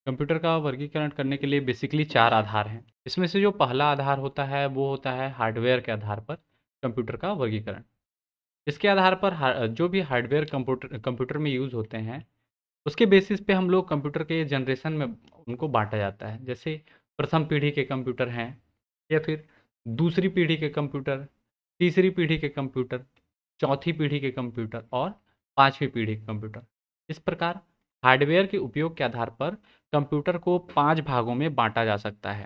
Computer का वर्गीकरण करने के लिए बेसिकली 4 आधार हैं। इसमें से जो पहला आधार होता है वो होता है हार्डवेयर के आधार पर कंप्यूटर का वर्गीकरण। इसके आधार पर जो भी हार्डवेयर कंप्यूटर कंप्यूटर में यूज़ होते हैं, उसके बेसिस पे हम लोग कंप्यूटर के जनरेशन में उनको बाँटा जाता है। जैसे प्रथम पीढ़ी के कंप्यूटर हैं, या फिर दूसरी पीढ़ी के कंप्यूटर, तीसरी पीढ़ी के कंप्यूटर, चौथी पीढ़ी के कंप्यूटर और पाँचवीं पीढ़ी के कंप्यूटर। इस प्रकार हार्डवेयर के उपयोग के आधार पर कंप्यूटर को 5 भागों में बाँटा जा सकता है।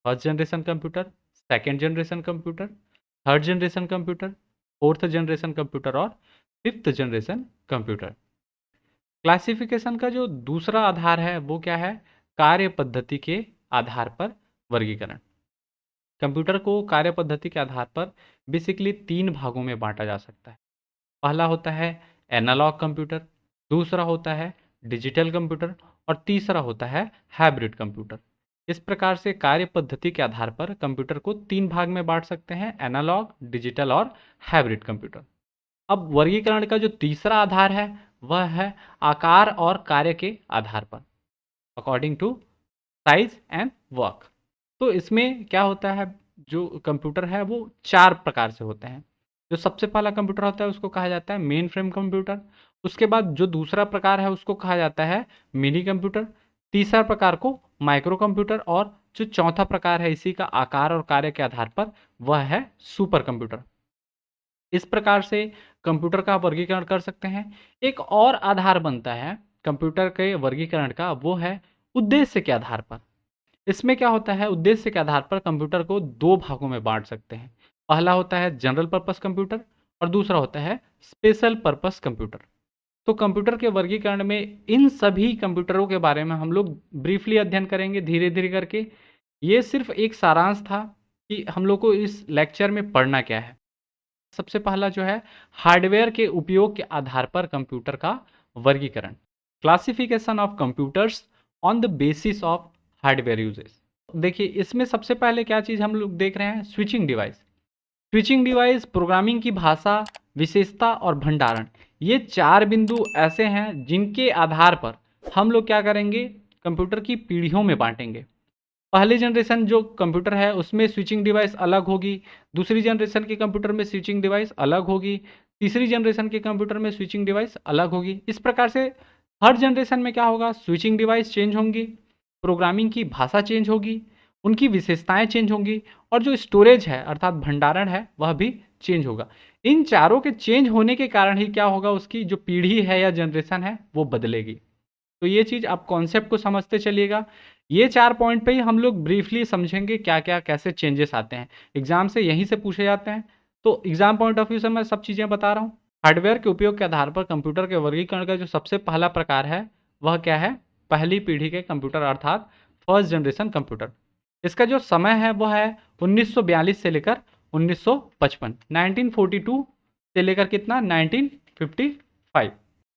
First generation computer, second generation computer, third generation computer, fourth generation computer और फिफ्थ जनरेशन कंप्यूटर। क्लासिफिकेशन का जो दूसरा आधार है वो क्या है? कार्य पद्धति के आधार पर वर्गीकरण। कंप्यूटर को कार्य पद्धति के आधार पर बेसिकली 3 भागों में बांटा जा सकता है। पहला होता है एनालॉग कंप्यूटर, दूसरा होता है डिजिटल कंप्यूटर और तीसरा होता है हाइब्रिड कंप्यूटर। इस प्रकार से कार्य पद्धति के आधार पर कंप्यूटर को 3 भाग में बांट सकते हैं, एनालॉग, डिजिटल और हाइब्रिड कंप्यूटर। अब वर्गीकरण का जो तीसरा आधार है वह है आकार और कार्य के आधार पर, according to size and work. तो इसमें क्या होता है, जो कंप्यूटर है वो 4 प्रकार से होते हैं। जो सबसे पहला कंप्यूटर होता है उसको कहा जाता है मेन फ्रेम कंप्यूटर। उसके बाद जो दूसरा प्रकार है उसको कहा जाता है मिनी कंप्यूटर। तीसरा प्रकार को माइक्रो कंप्यूटर और जो चौथा प्रकार है इसी का आकार और कार्य के आधार पर वह है सुपर कंप्यूटर। इस प्रकार से कंप्यूटर का वर्गीकरण कर सकते हैं। एक और आधार बनता है कंप्यूटर के वर्गीकरण का, वो है उद्देश्य के आधार पर। इसमें क्या होता है, उद्देश्य के आधार पर कंप्यूटर को 2 भागों में बांट सकते हैं। पहला होता है जनरल पर्पस कंप्यूटर और दूसरा होता है स्पेशल पर्पस कंप्यूटर। तो कंप्यूटर के वर्गीकरण में इन सभी कंप्यूटरों के बारे में हम लोग ब्रीफली अध्ययन करेंगे धीरे धीरे करके। ये सिर्फ एक सारांश था कि हम लोग को इस लेक्चर में पढ़ना क्या है। सबसे पहला जो है हार्डवेयर के उपयोग के आधार पर कंप्यूटर का वर्गीकरण, classification of computers on the basis of hardware uses. देखिए इसमें सबसे पहले क्या चीज़ हम लोग देख रहे हैं, switching device. Switching device, programming की भाषा, विशेषता और भंडारण, ये 4 बिंदु ऐसे हैं जिनके आधार पर हम लोग क्या करेंगे, कंप्यूटर की पीढ़ियों में बांटेंगे। पहले जनरेशन जो कंप्यूटर है उसमें स्विचिंग डिवाइस अलग होगी, दूसरी जनरेशन के कंप्यूटर में स्विचिंग डिवाइस अलग होगी, तीसरी जनरेशन के कंप्यूटर में स्विचिंग डिवाइस अलग होगी। इस प्रकार से हर जनरेशन में क्या होगा, स्विचिंग डिवाइस चेंज होंगी, प्रोग्रामिंग की भाषा चेंज होगी, उनकी विशेषताएं चेंज होंगी और जो स्टोरेज है अर्थात भंडारण है वह भी चेंज होगा। इन चारों के चेंज होने के कारण ही क्या होगा, उसकी जो पीढ़ी है या जनरेशन है वो बदलेगी। तो ये चीज़ आप कॉन्सेप्ट को समझते चलिएगा। ये 4 पॉइंट पे ही हम लोग ब्रीफली समझेंगे क्या क्या कैसे चेंजेस आते हैं, एग्जाम से यहीं से पूछे जाते हैं। तो एग्जाम पॉइंट ऑफ व्यू से मैं सब चीज़ें बता रहा हूँ। हार्डवेयर के उपयोग के आधार पर कंप्यूटर के वर्गीकरण का जो सबसे पहला प्रकार है वह क्या है, पहली पीढ़ी के कंप्यूटर अर्थात फर्स्ट जनरेशन कंप्यूटर। इसका जो समय है वह है 1942 से लेकर 1955, 1942 से लेकर कितना 1955।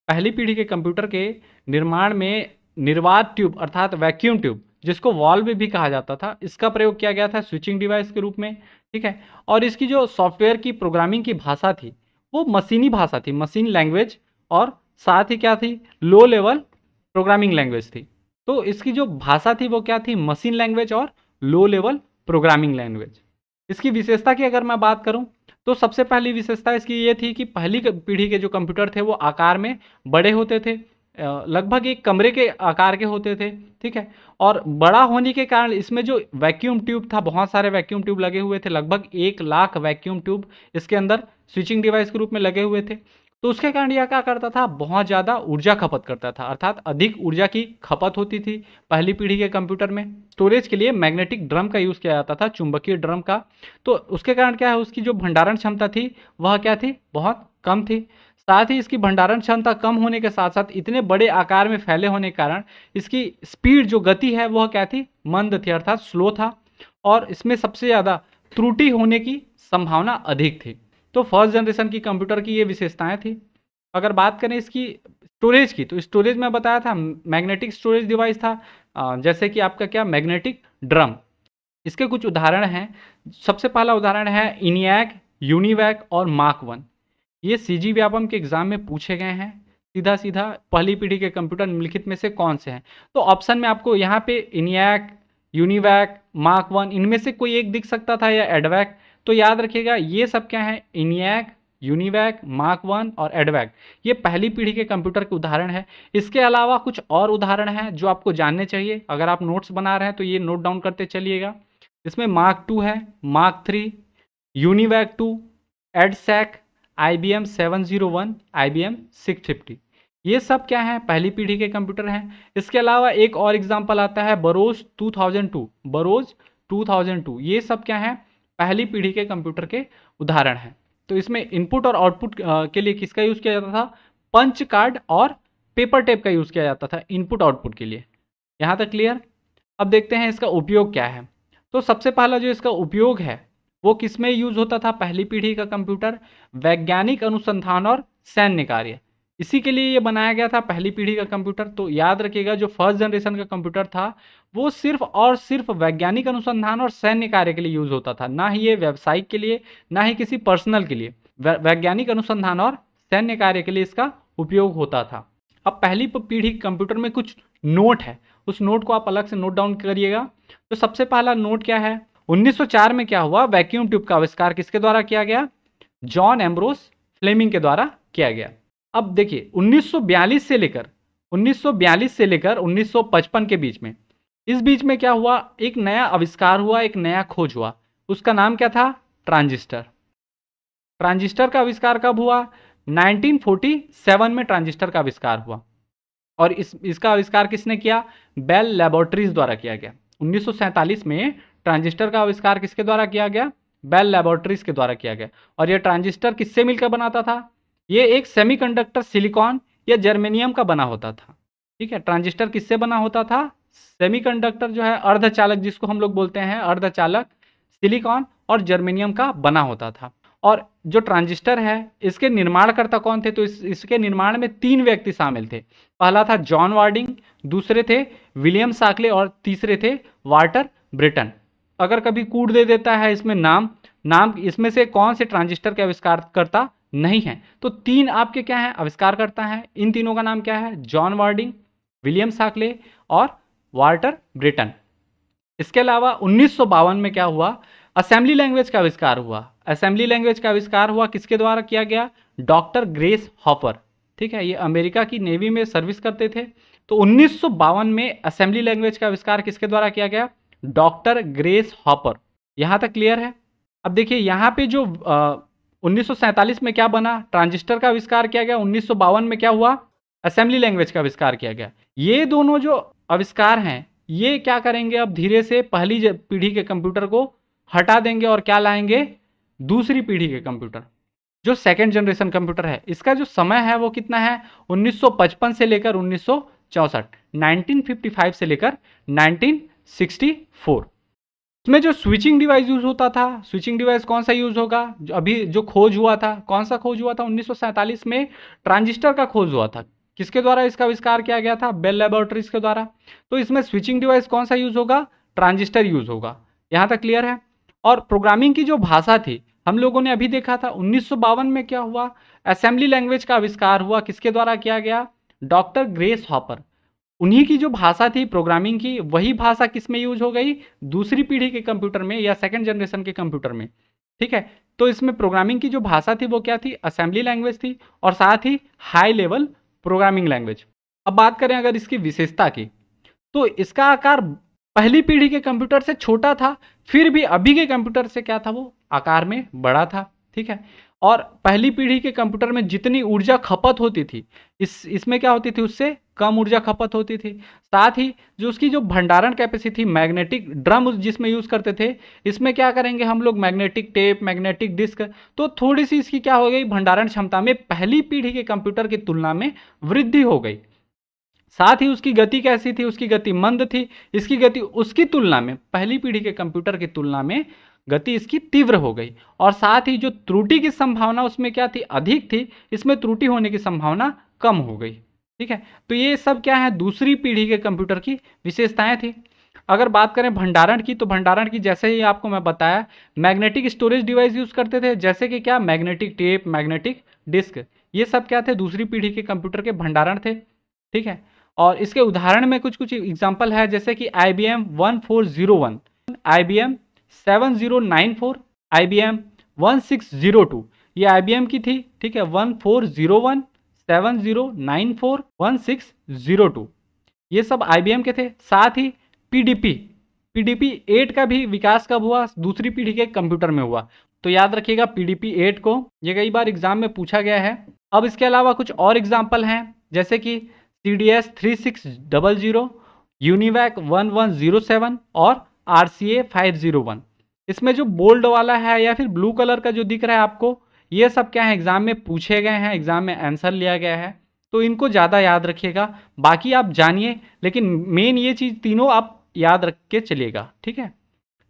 पहली पीढ़ी के कंप्यूटर के निर्माण में निर्वात ट्यूब अर्थात वैक्यूम ट्यूब, जिसको वॉल्व भी कहा जाता था, इसका प्रयोग किया गया था स्विचिंग डिवाइस के रूप में। ठीक है, और इसकी जो सॉफ्टवेयर की प्रोग्रामिंग की भाषा थी वो मशीनी भाषा थी, मशीन लैंग्वेज, और साथ ही क्या थी, लो लेवल प्रोग्रामिंग लैंग्वेज थी। तो इसकी जो भाषा थी वो क्या थी, मशीन लैंग्वेज और लो लेवल प्रोग्रामिंग लैंग्वेज। इसकी विशेषता की अगर मैं बात करूं तो सबसे पहली विशेषता इसकी ये थी कि पहली पीढ़ी के जो कंप्यूटर थे वो आकार में बड़े होते थे, लगभग एक कमरे के आकार के होते थे। ठीक है, और बड़ा होने के कारण इसमें जो वैक्यूम ट्यूब था, बहुत सारे वैक्यूम ट्यूब लगे हुए थे, लगभग 1 लाख वैक्यूम ट्यूब इसके अंदर स्विचिंग डिवाइस के रूप में लगे हुए थे। तो उसके कारण यह क्या करता था, बहुत ज़्यादा ऊर्जा खपत करता था, अर्थात अधिक ऊर्जा की खपत होती थी पहली पीढ़ी के कंप्यूटर में। स्टोरेज के लिए मैग्नेटिक ड्रम का यूज़ किया जाता था, चुंबकीय ड्रम का। तो उसके कारण क्या है, उसकी जो भंडारण क्षमता थी वह क्या थी, बहुत कम थी। साथ ही इसकी भंडारण क्षमता कम होने के साथ साथ इतने बड़े आकार में फैले होने के कारण इसकी स्पीड जो गति है वह क्या थी, मंद थी, अर्थात स्लो था। और इसमें सबसे ज़्यादा त्रुटि होने की संभावना अधिक थी। तो फर्स्ट जनरेशन की कंप्यूटर की ये विशेषताएं थी। अगर बात करें इसकी स्टोरेज की, तो स्टोरेज में बताया था मैग्नेटिक स्टोरेज डिवाइस था, जैसे कि आपका क्या, मैग्नेटिक ड्रम। इसके कुछ उदाहरण हैं। सबसे पहला उदाहरण है इनियाक, यूनिवैक और मार्क 1। ये सीजी व्यापम के एग्जाम में पूछे गए हैं। सीधा सीधा पहली पीढ़ी के कंप्यूटर निम्नलिखित में से कौन से हैं? तो ऑप्शन में आपको यहाँ पे इनियाक, यूनिवैक, मार्क 1 इनमें से कोई एक दिख सकता था या एडवैक। तो याद रखिएगा ये सब क्या है, इनियाक, यूनिवैक, मार्क 1 और एडवैक, ये पहली पीढ़ी के कंप्यूटर के उदाहरण है। इसके अलावा कुछ और उदाहरण हैं जो आपको जानने चाहिए। अगर आप नोट्स बना रहे हैं तो ये नोट डाउन करते चलिएगा। इसमें मार्क 2 है, mark 3, UNIVAC 2, EDSAC, IBM 701, IBM 650, ये सब क्या है, पहली पीढ़ी के कंप्यूटर हैं। इसके अलावा एक और एग्जांपल आता है बरोज 2002, बरोज 2002, ये सब क्या है, पहली पीढ़ी के कंप्यूटर के उदाहरण हैं। तो इसमें इनपुट और आउटपुट के लिए किसका यूज़ किया जाता था, पंच कार्ड और पेपर टेप का यूज़ किया जाता था इनपुट आउटपुट के लिए। यहाँ तक क्लियर। अब देखते हैं इसका उपयोग क्या है। तो सबसे पहला जो इसका उपयोग है वो किस में यूज होता था, पहली पीढ़ी का कंप्यूटर, वैज्ञानिक अनुसंधान और सैन्य कार्य, इसी के लिए ये बनाया गया था पहली पीढ़ी का कंप्यूटर। तो याद रखिएगा जो फर्स्ट जनरेशन का कंप्यूटर था वो सिर्फ और सिर्फ वैज्ञानिक अनुसंधान और सैन्य कार्य के लिए यूज होता था, ना ही ये व्यावसायिक के लिए, ना ही किसी पर्सनल के लिए। वैज्ञानिक अनुसंधान और सैन्य कार्य के लिए इसका उपयोग होता था। अब पहली पीढ़ी कंप्यूटर में कुछ नोट है, उस नोट को आप अलग से नोट डाउन करिएगा। तो सबसे पहला नोट क्या है, 1904 में क्या हुआ, वैक्यूम ट्यूब का आविष्कार किसके द्वारा किया गया, जॉन एम्ब्रोस फ्लेमिंग के द्वारा किया गया। अब देखिए 1942 से लेकर 1955 के बीच में, इस बीच में क्या हुआ, एक नया आविष्कार हुआ, एक नया खोज हुआ, उसका नाम क्या था, ट्रांजिस्टर। ट्रांजिस्टर का आविष्कार कब हुआ, 1947 में ट्रांजिस्टर का आविष्कार हुआ। और इसका आविष्कार किसने किया, बेल लैबोरेटरीज द्वारा किया गया। 1947 में ट्रांजिस्टर का आविष्कार किसके द्वारा किया गया, बेल लैबोरेटरीज के द्वारा किया गया। और यह ट्रांजिस्टर किससे मिलकर बनाता था, ये एक सेमीकंडक्टर सिलिकॉन या जर्मेनियम का बना होता था। ठीक है, ट्रांजिस्टर किससे बना होता था, सेमीकंडक्टर जो है अर्धचालक जिसको हम लोग बोलते हैं, अर्धचालक सिलिकॉन और जर्मेनियम का बना होता था। और जो ट्रांजिस्टर है इसके निर्माणकर्ता कौन थे, तो इसके निर्माण में 3 व्यक्ति शामिल थे। पहला था जॉन वार्डिंग, दूसरे थे विलियम शाक्ले और तीसरे थे वाल्टर ब्रिटन। अगर कभी कूट दे देता है इसमें नाम इसमें से कौन से ट्रांजिस्टर के आविष्कारकर्ता नहीं है, तो 3 आपके क्या है, आविष्कारकर्ता हैं। इन तीनों का नाम क्या है, जॉन वार्डिंग, विलियम शाक्ले और वाल्टर ब्रिटन। इसके अलावा 1952 में क्या हुआ, असेंबली लैंग्वेज का आविष्कार हुआ। असेंबली लैंग्वेज का आविष्कार हुआ किसके द्वारा किया गया, डॉक्टर ग्रेस हॉपर। ठीक है, ये अमेरिका की नेवी में सर्विस करते थे। तो 1952 में असेंबली लैंग्वेज का आविष्कार किसके द्वारा किया गया, डॉक्टर ग्रेस हॉपर। यहाँ तक क्लियर है। अब देखिए यहाँ पे जो 1947 में क्या बना, ट्रांजिस्टर का आविष्कार किया गया, 1952 में क्या हुआ, असेंबली लैंग्वेज का आविष्कार किया गया। ये दोनों जो आविष्कार हैं ये क्या करेंगे, अब धीरे से पहली पीढ़ी के कंप्यूटर को हटा देंगे और क्या लाएंगे, दूसरी पीढ़ी के कंप्यूटर, जो सेकेंड जनरेशन कंप्यूटर है। इसका जो समय है वो कितना है, 1955 से लेकर 1964, 1955 से लेकर 1964। इसमें जो स्विचिंग डिवाइस यूज होता था, स्विचिंग डिवाइस कौन सा यूज होगा, जो अभी जो खोज हुआ था, कौन सा खोज हुआ था, 1947 में ट्रांजिस्टर का खोज हुआ था। किसके द्वारा इसका आविष्कार किया गया था, बेल लैबोरेटरीज के द्वारा। तो इसमें स्विचिंग डिवाइस कौन सा यूज होगा, ट्रांजिस्टर यूज होगा। यहाँ तक क्लियर है। और प्रोग्रामिंग की जो भाषा थी हम लोगों ने अभी देखा था, 1952 में क्या हुआ, असेंबली लैंग्वेज का आविष्कार हुआ, किसके द्वारा किया गया, डॉक्टर ग्रेस हॉपर। उन्हीं की जो भाषा थी प्रोग्रामिंग की, वही भाषा किस में यूज हो गई, दूसरी पीढ़ी के कंप्यूटर में या सेकंड जनरेशन के कंप्यूटर में। ठीक है, तो इसमें प्रोग्रामिंग की जो भाषा थी वो क्या थी, असेंबली लैंग्वेज थी और साथ ही हाई लेवल प्रोग्रामिंग लैंग्वेज। अब बात करें अगर इसकी विशेषता की, तो इसका आकार पहली पीढ़ी के कंप्यूटर से छोटा था, फिर भी अभी के कंप्यूटर से क्या था, वो आकार में बड़ा था। ठीक है, और पहली पीढ़ी के कंप्यूटर में जितनी ऊर्जा खपत होती थी इसमें क्या होती थी, उससे कम ऊर्जा खपत होती थी। साथ ही जो उसकी जो भंडारण कैपेसिटी, मैग्नेटिक ड्रम जिसमें यूज़ करते थे, इसमें क्या करेंगे हम लोग, मैग्नेटिक टेप, मैग्नेटिक डिस्क, तो थोड़ी सी इसकी क्या हो गई, भंडारण क्षमता में पहली पीढ़ी के कंप्यूटर की तुलना में वृद्धि हो गई। साथ ही उसकी गति कैसी थी, उसकी गति मंद थी। इसकी गति उसकी तुलना में, पहली पीढ़ी के कंप्यूटर की तुलना में गति इसकी तीव्र हो गई। और साथ ही जो त्रुटि की संभावना उसमें क्या थी, अधिक थी, इसमें त्रुटि होने की संभावना कम हो गई। ठीक है, तो ये सब क्या है, दूसरी पीढ़ी के कंप्यूटर की विशेषताएं थी। अगर बात करें भंडारण की, तो भंडारण की जैसे ही आपको मैं बताया, मैग्नेटिक स्टोरेज डिवाइस यूज करते थे, जैसे कि क्या, मैग्नेटिक टेप, मैग्नेटिक डिस्क। ये सब क्या थे, दूसरी पीढ़ी के कंप्यूटर के भंडारण थे। ठीक है, और इसके उदाहरण में कुछ कुछ एग्जाम्पल है, जैसे कि IBM 1401, IBM 7094, IBM 1602, ये IBM की थी। ठीक है, 1401, 7094, 1602, ये सब IBM के थे। साथ ही PDP 8 का भी विकास कब हुआ, दूसरी पीढ़ी के कंप्यूटर में हुआ। तो याद रखिएगा PDP 8 को, ये कई बार एग्जाम में पूछा गया है। अब इसके अलावा कुछ और एग्जाम्पल हैं, जैसे कि CDS 3600, UNIVAC 1107 और RCA 501। इसमें जो बोल्ड वाला है या फिर ब्लू कलर का जो दिख रहा है आपको, ये सब क्या है, एग्जाम में पूछे गए हैं, एग्जाम में आंसर लिया गया है, तो इनको ज़्यादा याद रखिएगा। बाकी आप जानिए, लेकिन मेन ये चीज़ तीनों आप याद रख के चलिएगा। ठीक है,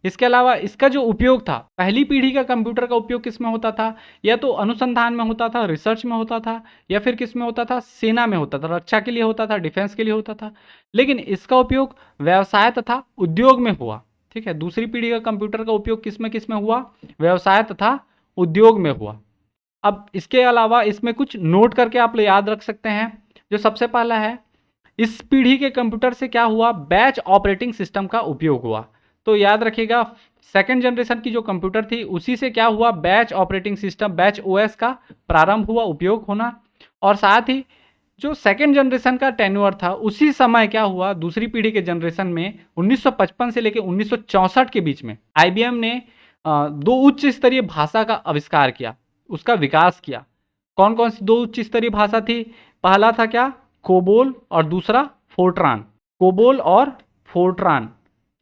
इसके अलावा इसका जो उपयोग था, पहली पीढ़ी का कंप्यूटर का उपयोग किस में होता था, या तो अनुसंधान में होता था, रिसर्च में होता था, या फिर किस में होता था, सेना में होता था, रक्षा के लिए होता था, डिफेंस के लिए होता था। लेकिन इसका उपयोग व्यवसाय तथा उद्योग में हुआ। ठीक है, दूसरी पीढ़ी का कंप्यूटर का उपयोग किस में हुआ, व्यवसाय तथा उद्योग में हुआ। अब इसके अलावा इसमें कुछ नोट करके आप याद रख सकते हैं। जो सबसे पहला है, इस पीढ़ी के कंप्यूटर से क्या हुआ, बैच ऑपरेटिंग सिस्टम का उपयोग हुआ। तो याद रखिएगा, सेकंड जनरेशन की जो कंप्यूटर थी उसी से क्या हुआ, batch operating system, batch OS का प्रारंभ हुआ, उपयोग होना। और साथ ही जो सेकंड जनरेशन का टेन्योर था, उसी समय क्या हुआ, दूसरी पीढ़ी के जनरेशन में 1955 से लेकर 1964 के बीच में IBM ने 2 उच्च स्तरीय भाषा का आविष्कार किया, उसका विकास किया। कौन कौन सी 2 उच्च स्तरीय भाषा थी, पहला था क्या, कोबोल, और दूसरा फोर्ट्रान। कोबोल और फोर्ट्रान,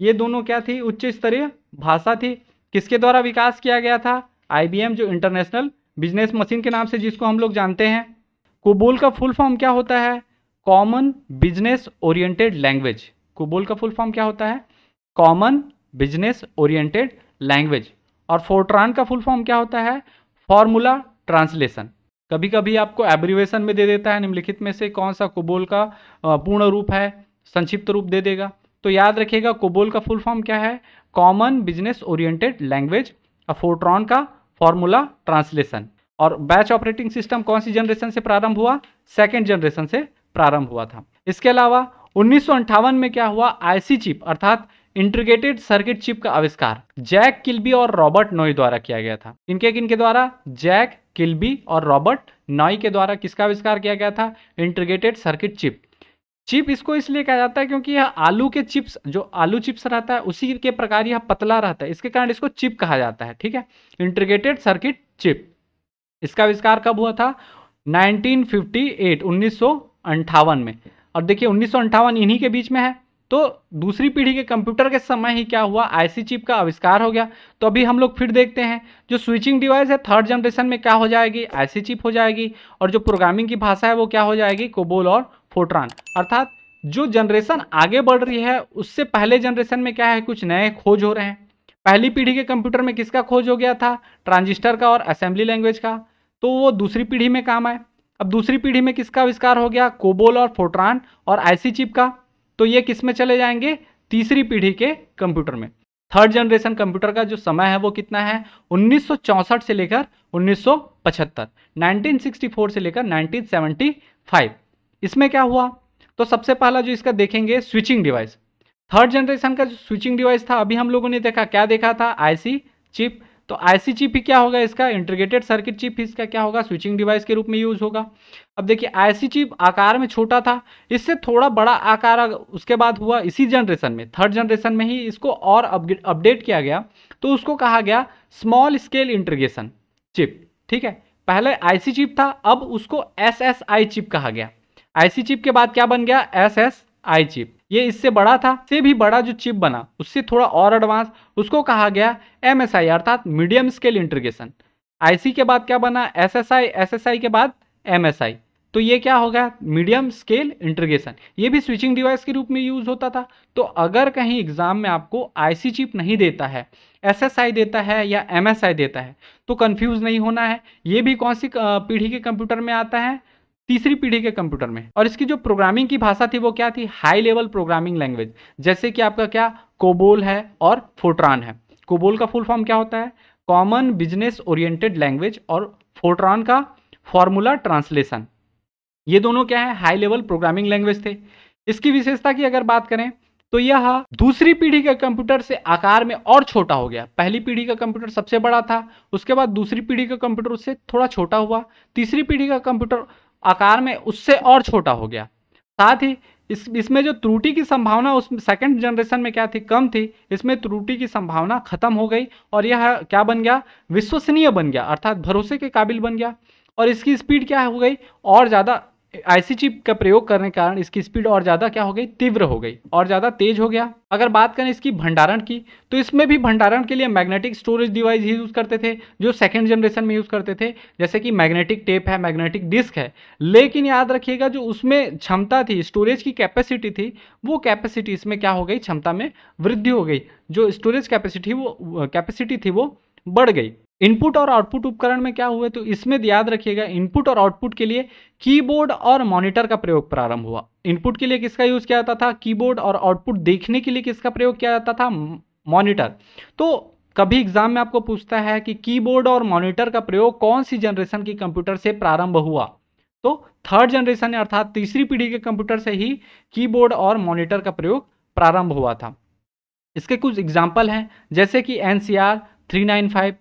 ये दोनों क्या थी, उच्च स्तरीय भाषा थी। किसके द्वारा विकास किया गया था, IBM, जो इंटरनेशनल बिजनेस मशीन के नाम से जिसको हम लोग जानते हैं। कोबोल का फुल फॉर्म क्या होता है, common business oriented language. COBOL का फुल फॉर्म क्या होता है, कॉमन बिजनेस ओरिएंटेड लैंग्वेज। और फोर्ट्रान का फुल फॉर्म क्या होता है, फॉर्मूला ट्रांसलेशन। कभी कभी आपको एब्रीवेशन में दे देता है, निम्नलिखित में से कौन सा कोबोल का पूर्ण रूप है, संक्षिप्त रूप दे देगा। तो याद रखिएगा, कोबोल का फुल फॉर्म क्या है, कॉमन बिजनेस ओरिएंटेड लैंग्वेज। और फोर्ट्रॉन का फॉर्मूला ट्रांसलेशन। और बैच ऑपरेटिंग सिस्टम कौन सी जनरेशन से प्रारंभ हुआ, सेकेंड जनरेशन से प्रारंभ हुआ था। इसके अलावा 1958 में क्या हुआ, IC चिप अर्थात इंटीग्रेटेड सर्किट चिप का आविष्कार जैक किल्बी और रॉबर्ट नॉय द्वारा किया गया था। किनके द्वारा, जैक किल्बी और रॉबर्ट नॉय के द्वारा किसका आविष्कार किया गया था, इंटीग्रेटेड सर्किट चिप। चिप इसको इसलिए कहा जाता है क्योंकि यह आलू के चिप्स, जो आलू चिप्स रहता है उसी के प्रकार यह पतला रहता है, इसके कारण इसको चिप कहा जाता है। ठीक है, इंटीग्रेटेड सर्किट चिप, इसका आविष्कार कब हुआ था, 1958, 1958 में। और देखिए 1958 इन्हीं के बीच में है। तो दूसरी पीढ़ी के कंप्यूटर के समय ही क्या हुआ, IC चिप का आविष्कार हो गया। तो अभी हम लोग फिर देखते हैं, जो स्विचिंग डिवाइस है थर्ड जनरेशन में क्या हो जाएगी, IC चिप हो जाएगी। और जो प्रोग्रामिंग की भाषा है वो क्या हो जाएगी, कोबोल और फोर्ट्रान। अर्थात जो जनरेशन आगे बढ़ रही है उससे पहले जनरेशन में क्या है, कुछ नए खोज हो रहे हैं। पहली पीढ़ी के कंप्यूटर में किसका खोज हो गया था, ट्रांजिस्टर का और असेंबली लैंग्वेज का, तो वो दूसरी पीढ़ी में काम आए। अब दूसरी पीढ़ी में किसका आविष्कार हो गया, कोबोल और फोर्ट्रान और IC चिप का, तो ये किस में चले जाएंगे, तीसरी पीढ़ी के कंप्यूटर में। थर्ड जनरेशन कंप्यूटर का जो समय है वो कितना है, 1964 से लेकर 1975, 1964 से लेकर 1975। इसमें क्या हुआ, तो सबसे पहला जो इसका देखेंगे स्विचिंग डिवाइस। थर्ड जनरेशन का जो स्विचिंग डिवाइस था, अभी हम लोगों ने देखा क्या देखा था, IC चिप। तो IC चिप ही क्या होगा, इसका इंटीग्रेटेड सर्किट चिप, इसका क्या होगा, स्विचिंग डिवाइस के रूप में यूज होगा। अब देखिए IC चिप आकार में छोटा था, इससे थोड़ा बड़ा आकार उसके बाद हुआ इसी जनरेशन में, थर्ड जनरेशन में ही इसको और अपडेट किया गया, तो उसको कहा गया स्मॉल स्केल इंटीग्रेशन चिप। ठीक है, पहले IC चिप था, अब उसको SSI चिप कहा गया। IC चिप के बाद क्या बन गया, SSI चिप। ये इससे बड़ा था, से भी बड़ा जो चिप बना उससे थोड़ा और एडवांस, उसको कहा गया MSI अर्थात मीडियम स्केल इंटीग्रेशन। IC के बाद क्या बना, SSI, SSI के बाद MSI। तो ये क्या होगा, मीडियम स्केल इंटीग्रेशन। ये भी स्विचिंग डिवाइस के रूप में यूज होता था। तो अगर कहीं एग्जाम में आपको IC चिप नहीं देता है, SSI देता है या MSI देता है, तो कंफ्यूज नहीं होना है, ये भी कौन सी पीढ़ी के कंप्यूटर में आता है, तीसरी पीढ़ी के कंप्यूटर में। और इसकी जो प्रोग्रामिंग की भाषा थी वो क्या थी, हाई लेवल प्रोग्रामिंग लैंग्वेज, जैसे कि आपका क्या कोबोल है और फोर्ट्रान है। कोबोल का फुल फॉर्म क्या होता है, कॉमन बिजनेस ओरिएंटेड लैंग्वेज, और फोर्ट्रान का फॉर्मूला ट्रांसलेशन। ये दोनों क्या है, हाई लेवल प्रोग्रामिंग लैंग्वेज थे। इसकी विशेषता की अगर बात करें तो यह दूसरी पीढ़ी के कंप्यूटर से आकार में और छोटा हो गया। पहली पीढ़ी का कंप्यूटर सबसे बड़ा था, उसके बाद दूसरी पीढ़ी का कंप्यूटर उससे थोड़ा छोटा हुआ, तीसरी पीढ़ी का कंप्यूटर आकार में उससे और छोटा हो गया। साथ ही इसमें जो त्रुटि की संभावना उस सेकंड जनरेशन में क्या थी, कम थी, इसमें त्रुटि की संभावना खत्म हो गई और यह क्या बन गया, विश्वसनीय बन गया, अर्थात भरोसे के काबिल बन गया। और इसकी स्पीड क्या हो गई, और ज़्यादा आईसी चिप का प्रयोग करने के कारण इसकी स्पीड और ज़्यादा क्या हो गई, तीव्र हो गई और ज़्यादा तेज हो गया। अगर बात करें इसकी भंडारण की, तो इसमें भी भंडारण के लिए मैग्नेटिक स्टोरेज डिवाइस यूज़ करते थे, जो सेकंड जनरेशन में यूज़ करते थे, जैसे कि मैग्नेटिक टेप है, मैग्नेटिक डिस्क है। लेकिन याद रखिएगा जो उसमें क्षमता थी, स्टोरेज की कैपेसिटी थी, वो कैपेसिटी इसमें क्या हो गई, क्षमता में वृद्धि हो गई। जो स्टोरेज कैपेसिटी थी वो बढ़ गई। इनपुट और आउटपुट उपकरण में क्या हुए, तो इसमें याद रखिएगा इनपुट और आउटपुट के लिए कीबोर्ड और मॉनिटर का प्रयोग प्रारंभ हुआ। इनपुट के लिए किसका यूज किया जाता था, कीबोर्ड, और आउटपुट देखने के लिए किसका प्रयोग किया जाता था, मॉनिटर। तो कभी एग्जाम में आपको पूछता है कि कीबोर्ड और मॉनिटर का प्रयोग कौन सी जनरेशन की कंप्यूटर से प्रारंभ हुआ, तो थर्ड जनरेशन अर्थात तीसरी पीढ़ी के कंप्यूटर से ही कीबोर्ड और मॉनिटर का प्रयोग प्रारंभ हुआ था। इसके कुछ एग्जाम्पल हैं, जैसे कि NCR 395,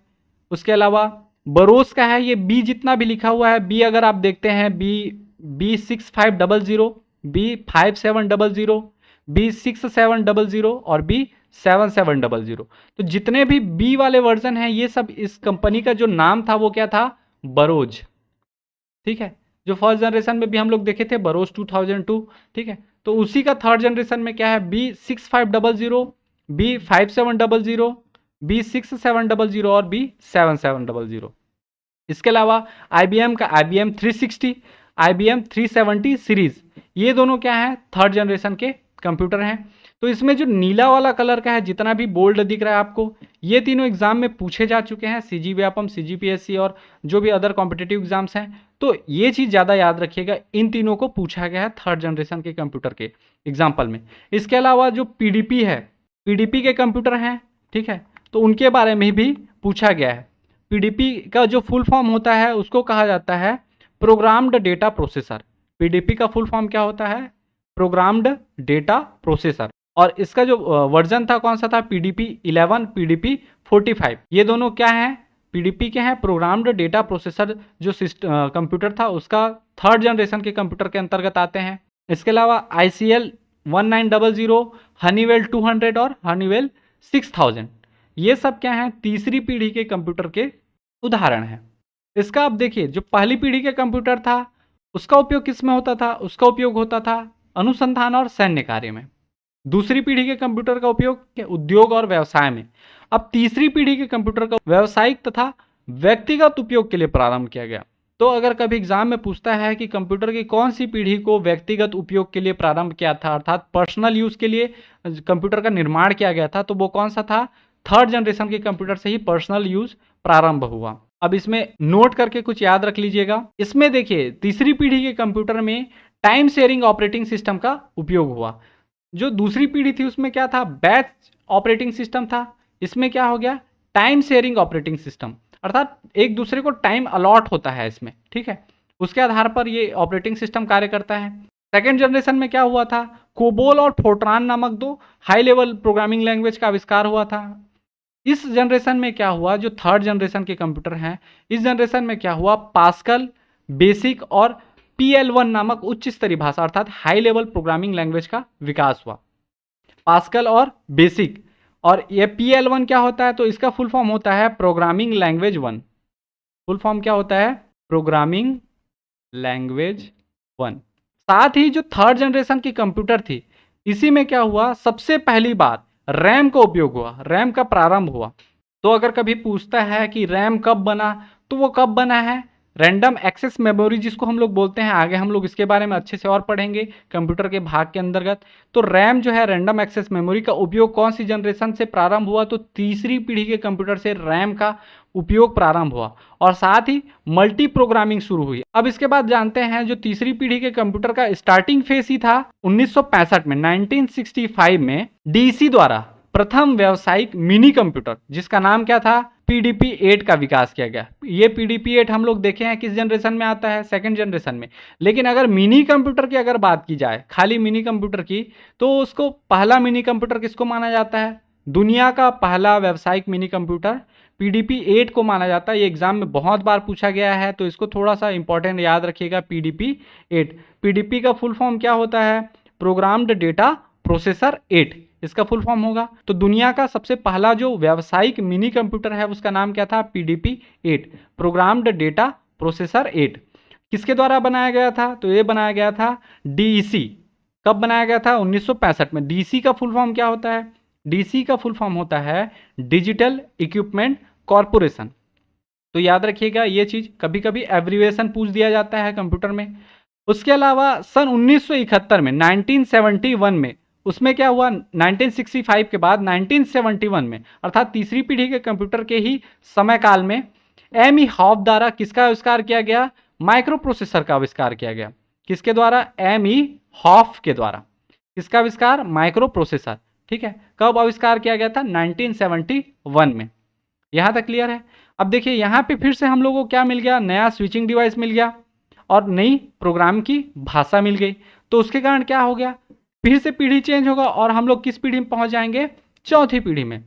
उसके अलावा बरोस का है, ये बी जितना भी लिखा हुआ है, बी अगर आप देखते हैं B6500, B5700, B6700 और B7700, तो जितने भी बी वाले वर्जन हैं ये सब इस कंपनी का जो नाम था वो क्या था, बरोज। ठीक है, जो फर्स्ट जनरेशन में भी हम लोग देखे थे बरोज 2002। ठीक है, तो उसी का थर्ड जनरेशन में क्या है, B6500, B5700, B6700 और B7700। इसके अलावा IBM का IBM 360, IBM 370 सीरीज, ये दोनों क्या है, थर्ड जनरेशन के कंप्यूटर हैं। तो इसमें जो नीला वाला कलर का है, जितना भी बोल्ड दिख रहा है आपको, ये तीनों एग्जाम में पूछे जा चुके हैं, CG व्यापम, CGPSC और जो भी अदर कॉम्पिटिटिव एग्जाम्स हैं। तो ये चीज़ ज़्यादा याद रखिएगा, इन तीनों को पूछा गया है थर्ड जनरेशन के कंप्यूटर के एग्जाम्पल में। इसके अलावा जो PDP है, PDP के कंप्यूटर हैं, ठीक है, तो उनके बारे में भी पूछा गया है। PDP का जो फुल फॉर्म होता है उसको कहा जाता है प्रोग्राम्ड डेटा प्रोसेसर। PDP का फुल फॉर्म क्या होता है, प्रोग्राम्ड डेटा प्रोसेसर। और इसका जो वर्जन था कौन सा था, PDP 11, PDP 45। ये दोनों क्या हैं, PDP के हैं, प्रोग्राम्ड डेटा प्रोसेसर जो कंप्यूटर था उसका थर्ड जनरेशन के कंप्यूटर के अंतर्गत आते हैं। इसके अलावा ICL 1900, हनीवेल 200 और हनीवेल 6000, ये सब क्या हैं, तीसरी पीढ़ी के कंप्यूटर के उदाहरण हैं। इसका आप देखिए, जो पहली पीढ़ी के कंप्यूटर था उसका उपयोग किस में होता था, उसका उपयोग होता था अनुसंधान और सैन्य कार्य में। दूसरी पीढ़ी के कंप्यूटर का उपयोग उद्योग और व्यवसाय में। अब तीसरी पीढ़ी के कंप्यूटर का व्यावसायिक तथा व्यक्तिगत उपयोग के लिए प्रारंभ किया गया। तो अगर कभी एग्जाम में पूछता है कि कंप्यूटर की कौन सी पीढ़ी को व्यक्तिगत उपयोग के लिए प्रारंभ किया था, अर्थात पर्सनल यूज के लिए कंप्यूटर का निर्माण किया गया था, तो वो कौन सा था, थर्ड जनरेशन के कंप्यूटर से ही पर्सनल यूज प्रारंभ हुआ। अब इसमें नोट करके कुछ याद रख लीजिएगा। इसमें देखिए तीसरी पीढ़ी के कंप्यूटर में टाइम शेयरिंग ऑपरेटिंग सिस्टम का उपयोग हुआ। जो दूसरी पीढ़ी थी उसमें क्या था, बैच ऑपरेटिंग सिस्टम था। इसमें क्या हो गया, टाइम शेयरिंग ऑपरेटिंग सिस्टम, अर्थात एक दूसरे को टाइम अलॉट होता है इसमें, ठीक है, उसके आधार पर ये ऑपरेटिंग सिस्टम कार्य करता है। सेकेंड जनरेशन में क्या हुआ था, कोबोल और फोर्ट्रान नामक दो हाई लेवल प्रोग्रामिंग लैंग्वेज का आविष्कार हुआ था। इस जनरेशन में क्या हुआ, जो थर्ड जनरेशन के कंप्यूटर हैं, इस जनरेशन में क्या हुआ, पास्कल, बेसिक और PL1 नामक उच्च स्तरीय भाषा अर्थात हाई लेवल प्रोग्रामिंग लैंग्वेज का विकास हुआ। पास्कल और बेसिक, और ये PL1 क्या होता है, तो इसका फुल फॉर्म होता है प्रोग्रामिंग लैंग्वेज 1। फुल फॉर्म क्या होता है, प्रोग्रामिंग लैंग्वेज 1। साथ ही जो थर्ड जनरेशन की कंप्यूटर थी, इसी में क्या हुआ, सबसे पहली बार रैम का उपयोग हुआ, रैम का प्रारंभ हुआ। तो अगर कभी पूछता है कि रैम कब बना, तो वो कब बना है, रैंडम एक्सेस मेमोरी जिसको हम लोग बोलते हैं, आगे हम लोग इसके बारे में अच्छे से और पढ़ेंगे कंप्यूटर के भाग के अंतर्गत। तो रैम जो है, रैंडम एक्सेस मेमोरी का उपयोग कौन सी जनरेशन से प्रारंभ हुआ, तो तीसरी पीढ़ी के कंप्यूटर से रैम का उपयोग प्रारंभ हुआ, और साथ ही मल्टी प्रोग्रामिंग शुरू हुई। अब इसके बाद जानते हैं जो तीसरी पीढ़ी के कंप्यूटर का स्टार्टिंग फेज ही था 1965 में, 1965 में DC द्वारा प्रथम व्यावसायिक मिनी कंप्यूटर, जिसका नाम क्या था, PDP-8 का विकास किया गया। ये PDP-8 हम लोग देखे हैं किस जनरेशन में आता है, सेकंड जनरेशन में। लेकिन अगर मिनी कंप्यूटर की अगर बात की जाए, खाली मिनी कंप्यूटर की, तो उसको पहला मिनी कंप्यूटर किसको माना जाता है? दुनिया का पहला व्यावसायिक मिनी कंप्यूटर PDP-8 को माना जाता है। ये एग्जाम में बहुत बार पूछा गया है, तो इसको थोड़ा सा इंपॉर्टेंट याद रखिएगा। PDP-8, PDP का फुल फॉर्म क्या होता है? प्रोग्राम्ड डेटा प्रोसेसर 8 इसका फुल फॉर्म होगा। तो दुनिया का सबसे पहला जो व्यावसायिक मिनी कंप्यूटर है उसका नाम क्या था? PDP-8, programmed data processor 8। किसके द्वारा बनाया गया था? तो ये बनाया गया था DEC। कब बनाया गया था? 1965 में। DEC का फुल फॉर्म क्या होता है? DEC का फुल फॉर्म होता है डिजिटल इक्विपमेंट कॉरपोरेशन। तो याद रखिएगा ये चीज, कभी कभी एब्रीवेशन पूछ दिया जाता है कंप्यूटर में। उसके अलावा सन 1971 में, 1971 में, उसमें क्या हुआ? 1965 के बाद 1971 में, अर्थात तीसरी पीढ़ी के कंप्यूटर के ही समय काल में एम ई हॉफ द्वारा किसका आविष्कार किया गया? माइक्रो प्रोसेसर का आविष्कार किया गया। किसके द्वारा? एम ई हॉफ के द्वारा। किसका आविष्कार? Micro processor. ठीक है, कब आविष्कार किया गया था? 1971 में। यहां तक क्लियर है? अब देखिए यहां पे फिर से हम लोगों को क्या मिल गया? नया स्विचिंग डिवाइस मिल गया और नई प्रोग्राम की भाषा मिल गई। तो उसके कारण क्या हो गया? फिर से पीढ़ी चेंज होगा और हम लोग किस पीढ़ी में पहुंच जाएंगे? चौथी पीढ़ी में।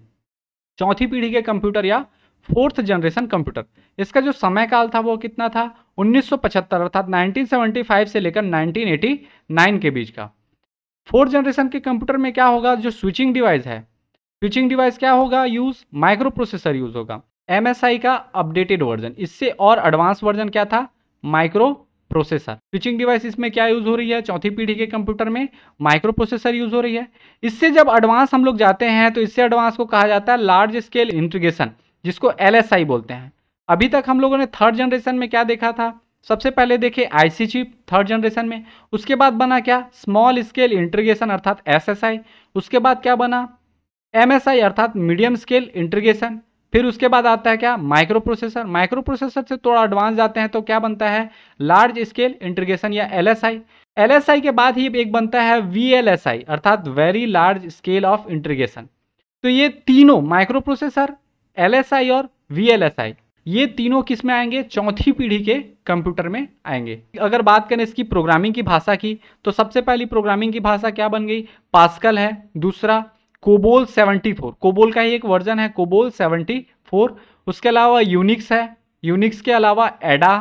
चौथी पीढ़ी के कंप्यूटर या फोर्थ जनरेशन कंप्यूटर। इसका जो समय काल था वो कितना था? 1975, अर्थात 1975 से लेकर 1989 के बीच का। फोर्थ जनरेशन के कंप्यूटर में क्या होगा? जो स्विचिंग डिवाइस है, स्विचिंग डिवाइस क्या होगा यूज? माइक्रो प्रोसेसर यूज होगा। MSI का अपडेटेड वर्जन, इससे और एडवांस वर्जन क्या था? Micro processor. स्विचिंग डिवाइस इसमें क्या यूज हो रही है? चौथी पीढ़ी के कंप्यूटर में माइक्रो प्रोसेसर यूज हो रही है। इससे जब एडवांस हम लोग जाते हैं तो इससे एडवांस को कहा जाता है लार्ज स्केल इंटीग्रेशन, जिसको LSI बोलते हैं। अभी तक हम लोगों ने थर्ड जनरेशन में क्या देखा था? सबसे पहले देखे IC चिप थर्ड जनरेशन में, उसके बाद बना क्या? स्मॉल स्केल इंटीग्रेशन अर्थात SSI। उसके बाद क्या बना? MSI अर्थात मीडियम स्केल इंटीग्रेशन। फिर उसके बाद आता है क्या? Micro processor. माइक्रो प्रोसेसर से थोड़ा एडवांस जाते हैं तो क्या बनता है? लार्ज स्केल इंटीग्रेशन या LSI। LSI के बाद ही एक बनता है VLSI अर्थात very large scale of integration. तो ये तीनों माइक्रो प्रोसेसर, LSI और VLSI, ये तीनों किस में आएंगे? चौथी पीढ़ी के कंप्यूटर में आएंगे। अगर बात करें इसकी प्रोग्रामिंग की भाषा की, तो सबसे पहली प्रोग्रामिंग की भाषा क्या बन गई? पास्कल है। दूसरा कोबोल 74, कोबोल का ही एक वर्जन है कोबोल 74। उसके अलावा यूनिक्स है। यूनिक्स के अलावा एडा,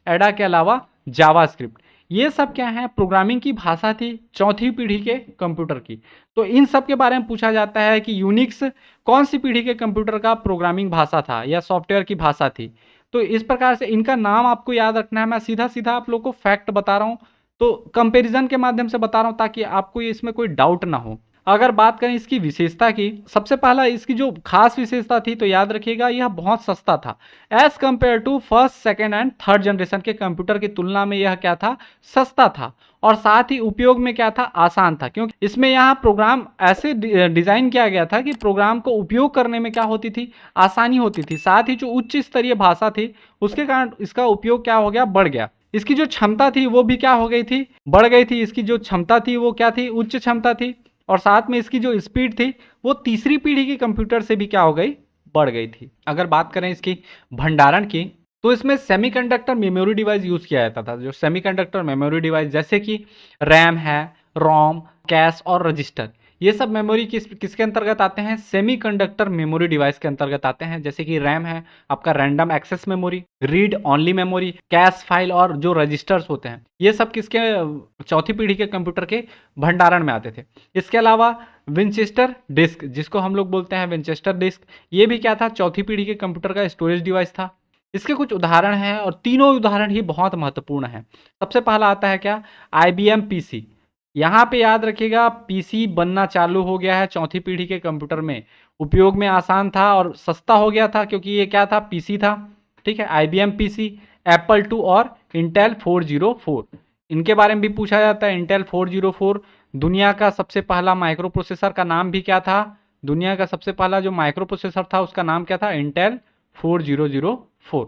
एडा के अलावा जावास्क्रिप्ट। ये सब क्या है? प्रोग्रामिंग की भाषा थी चौथी पीढ़ी के कंप्यूटर की। तो इन सब के बारे में पूछा जाता है कि यूनिक्स कौन सी पीढ़ी के कंप्यूटर का प्रोग्रामिंग भाषा था या सॉफ्टवेयर की भाषा थी। तो इस प्रकार से इनका नाम आपको याद रखना है। मैं सीधा सीधा आप लोग को फैक्ट बता रहा हूँ, तो कंपेरिजन के माध्यम से बता रहा हूँ ताकि आपको इसमें कोई डाउट ना हो। अगर बात करें इसकी विशेषता की, सबसे पहला इसकी जो खास विशेषता थी तो याद रखिएगा यह बहुत सस्ता था। As compare to first, second and third generation के कंप्यूटर की तुलना में यह क्या था? सस्ता था। और साथ ही उपयोग में क्या था? आसान था, क्योंकि इसमें यहाँ प्रोग्राम ऐसे डिजाइन किया गया था कि प्रोग्राम को उपयोग करने में क्या होती थी? आसानी होती थी। साथ ही जो उच्च स्तरीय भाषा थी उसके कारण इसका उपयोग क्या हो गया? बढ़ गया। इसकी जो क्षमता थी वो भी क्या हो गई थी? बढ़ गई थी। इसकी जो क्षमता थी वो क्या थी? उच्च क्षमता थी। और साथ में इसकी जो स्पीड थी वो तीसरी पीढ़ी के कंप्यूटर से भी क्या हो गई? बढ़ गई थी। अगर बात करें इसकी भंडारण की, तो इसमें सेमीकंडक्टर मेमोरी डिवाइस यूज किया जाता था। जो सेमीकंडक्टर मेमोरी डिवाइस जैसे कि रैम है, रोम, कैश और रजिस्टर, ये सब मेमोरी किसके अंतर्गत आते हैं? सेमीकंडक्टर मेमोरी डिवाइस के अंतर्गत आते हैं। जैसे कि रैम है आपका random access memory, read only memory, cache file और जो रजिस्टर्स होते हैं, ये सब किसके? चौथी पीढ़ी के कंप्यूटर के भंडारण में आते थे। इसके अलावा विंचेस्टर डिस्क, जिसको हम लोग बोलते हैं विंचेस्टर डिस्क, ये भी क्या था? चौथी पीढ़ी के कंप्यूटर का स्टोरेज डिवाइस था। इसके कुछ उदाहरण हैं और तीनों उदाहरण ही बहुत महत्वपूर्ण हैं। सबसे पहला आता है क्या? IBM PC। यहाँ पे याद रखिएगा PC बनना चालू हो गया है चौथी पीढ़ी के कंप्यूटर में। उपयोग में आसान था और सस्ता हो गया था क्योंकि ये क्या था? PC था। ठीक है, IBM PC, Apple II और Intel 404, इनके बारे में भी पूछा जाता है। Intel 404 दुनिया का सबसे पहला माइक्रो प्रोसेसर का नाम भी क्या था? दुनिया का सबसे पहला जो माइक्रो प्रोसेसर था उसका नाम क्या था? Intel 4004।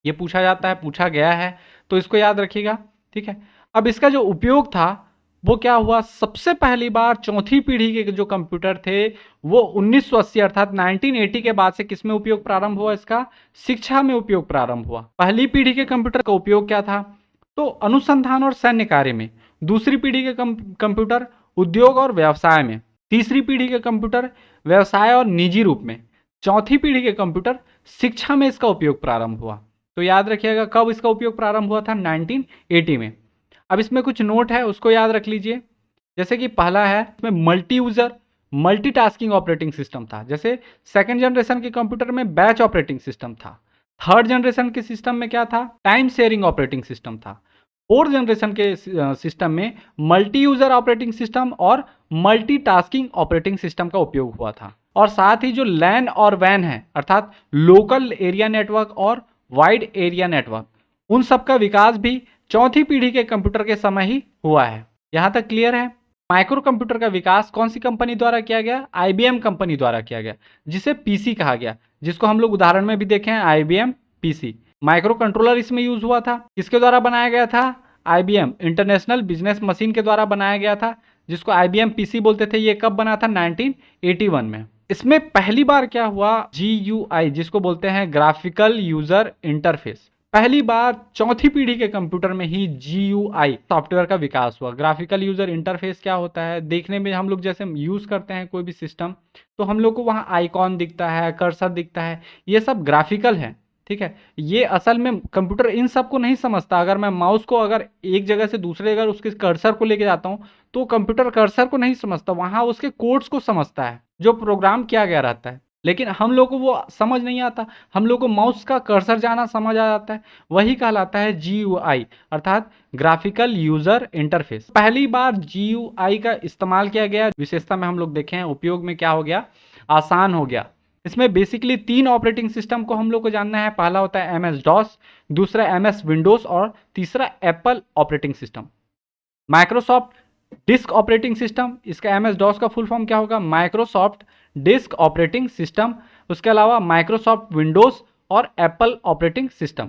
ये पूछा जाता है, पूछा गया है, तो इसको याद रखिएगा। ठीक है, अब इसका जो उपयोग था वो क्या हुआ, सबसे पहली बार चौथी पीढ़ी के जो कंप्यूटर थे वो 1980 अर्थात 1980 के बाद से किसमें उपयोग प्रारंभ हुआ, इसका शिक्षा में उपयोग प्रारंभ हुआ। पहली पीढ़ी के कंप्यूटर का उपयोग क्या था, तो अनुसंधान और सैन्य कार्य में। दूसरी पीढ़ी के कंप्यूटर उद्योग और व्यवसाय में। तीसरी पीढ़ी के कंप्यूटर व्यवसाय और निजी रूप में। चौथी पीढ़ी के कंप्यूटर शिक्षा में इसका उपयोग प्रारंभ हुआ। तो याद रखिएगा कब इसका उपयोग प्रारंभ हुआ था, 1980 में। अब इसमें कुछ नोट है उसको याद रख लीजिए। जैसे कि पहला है इसमें multi user multitasking operating system था। जैसे सेकंड जनरेशन के कंप्यूटर में बैच ऑपरेटिंग सिस्टम था। थर्ड जनरेशन के सिस्टम में क्या था, टाइम शेयरिंग ऑपरेटिंग सिस्टम था। फोर्थ जनरेशन के सिस्टम में मल्टी यूजर ऑपरेटिंग सिस्टम और मल्टीटास्किंग ऑपरेटिंग सिस्टम का उपयोग हुआ था। और साथ ही जो लैन और वैन है अर्थात लोकल एरिया नेटवर्क और वाइड एरिया नेटवर्क, उन सब का विकास भी चौथी पीढ़ी के कंप्यूटर के समय ही हुआ है। यहां तक क्लियर है। माइक्रो कंप्यूटर का विकास कौन सी कंपनी द्वारा किया गया, आईबीएम कंपनी द्वारा किया गया, जिसे पीसी कहा गया, जिसको हम लोग उदाहरण में भी देखे हैं, आईबीएम पीसी। माइक्रो कंट्रोलर इसमें यूज हुआ था, किसके द्वारा बनाया गया था, आईबीएम इंटरनेशनल बिजनेस मशीन के द्वारा बनाया गया था, जिसको आईबीएम पीसी बोलते थे। ये कब बना था, 1981 में। इसमें पहली बार क्या हुआ, GUI जिसको बोलते हैं ग्राफिकल यूजर इंटरफेस, पहली बार चौथी पीढ़ी के कंप्यूटर में ही GUI सॉफ्टवेयर का विकास हुआ। ग्राफिकल यूजर इंटरफेस क्या होता है, देखने में हम लोग जैसे यूज करते हैं कोई भी सिस्टम, तो हम लोग को वहाँ आइकॉन दिखता है, कर्सर दिखता है, ये सब ग्राफिकल है, ठीक है। ये असल में कंप्यूटर इन सब को नहीं समझता। अगर मैं माउस को अगर एक जगह से दूसरे जगह उसके कर्सर को लेके जाता हूँ तो कंप्यूटर कर्सर को नहीं समझता, वहाँ उसके कोड्स को समझता है जो प्रोग्राम किया गया रहता है। लेकिन हम लोग को वो समझ नहीं आता, हम लोग को माउस का कर्सर जाना समझ आ जाता है, वही कहलाता है GUI अर्थात ग्राफिकल यूजर इंटरफेस। पहली बार GUI का इस्तेमाल किया गया, विशेषता में हम लोग देखें हैं, उपयोग में क्या हो गया, आसान हो गया। इसमें बेसिकली 3 ऑपरेटिंग सिस्टम को हम लोग को जानना है। पहला होता है MS DOS, दूसरा MS विंडोज और तीसरा Apple operating system. Microsoft disk operating system, इसका MS DOS का फुल फॉर्म क्या होगा, माइक्रोसॉफ्ट डिस्क ऑपरेटिंग सिस्टम। उसके अलावा माइक्रोसॉफ्ट विंडोज और एप्पल ऑपरेटिंग सिस्टम।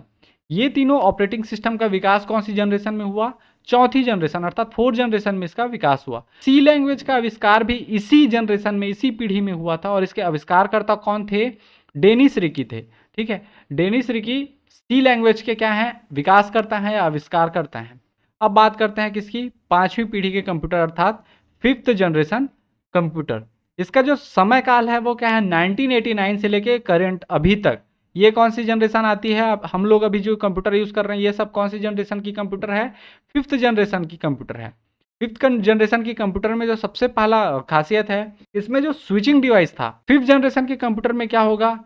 ये तीनों ऑपरेटिंग सिस्टम का विकास कौन सी जनरेशन में हुआ, चौथी जनरेशन अर्थात फोर्थ जनरेशन में इसका विकास हुआ। सी लैंग्वेज का आविष्कार भी इसी जनरेशन में, इसी पीढ़ी में हुआ था। और इसके आविष्कारकर्ता कौन थे, डेनिस रिकी थे, ठीक है। डेनिस रिकी सी लैंग्वेज के क्या हैं, विकास करता है या आविष्कार करता है। अब बात करते हैं किसकी, पांचवी पीढ़ी के कंप्यूटर अर्थात फिफ्थ जनरेशन कंप्यूटर। इसका जो समय काल है वो क्या है, 1989 से लेके करंट अभी तक। ये कौन सी जनरेशन आती है, अब हम लोग अभी जो कंप्यूटर यूज कर रहे हैं ये सब कौन सी जनरेशन की कंप्यूटर है, फिफ्थ जनरेशन की कंप्यूटर है। फिफ्थ जनरेशन की कंप्यूटर में जो सबसे पहला खासियत है, इसमें जो स्विचिंग डिवाइस था फिफ्थ जनरेशन के कंप्यूटर में क्या होगा,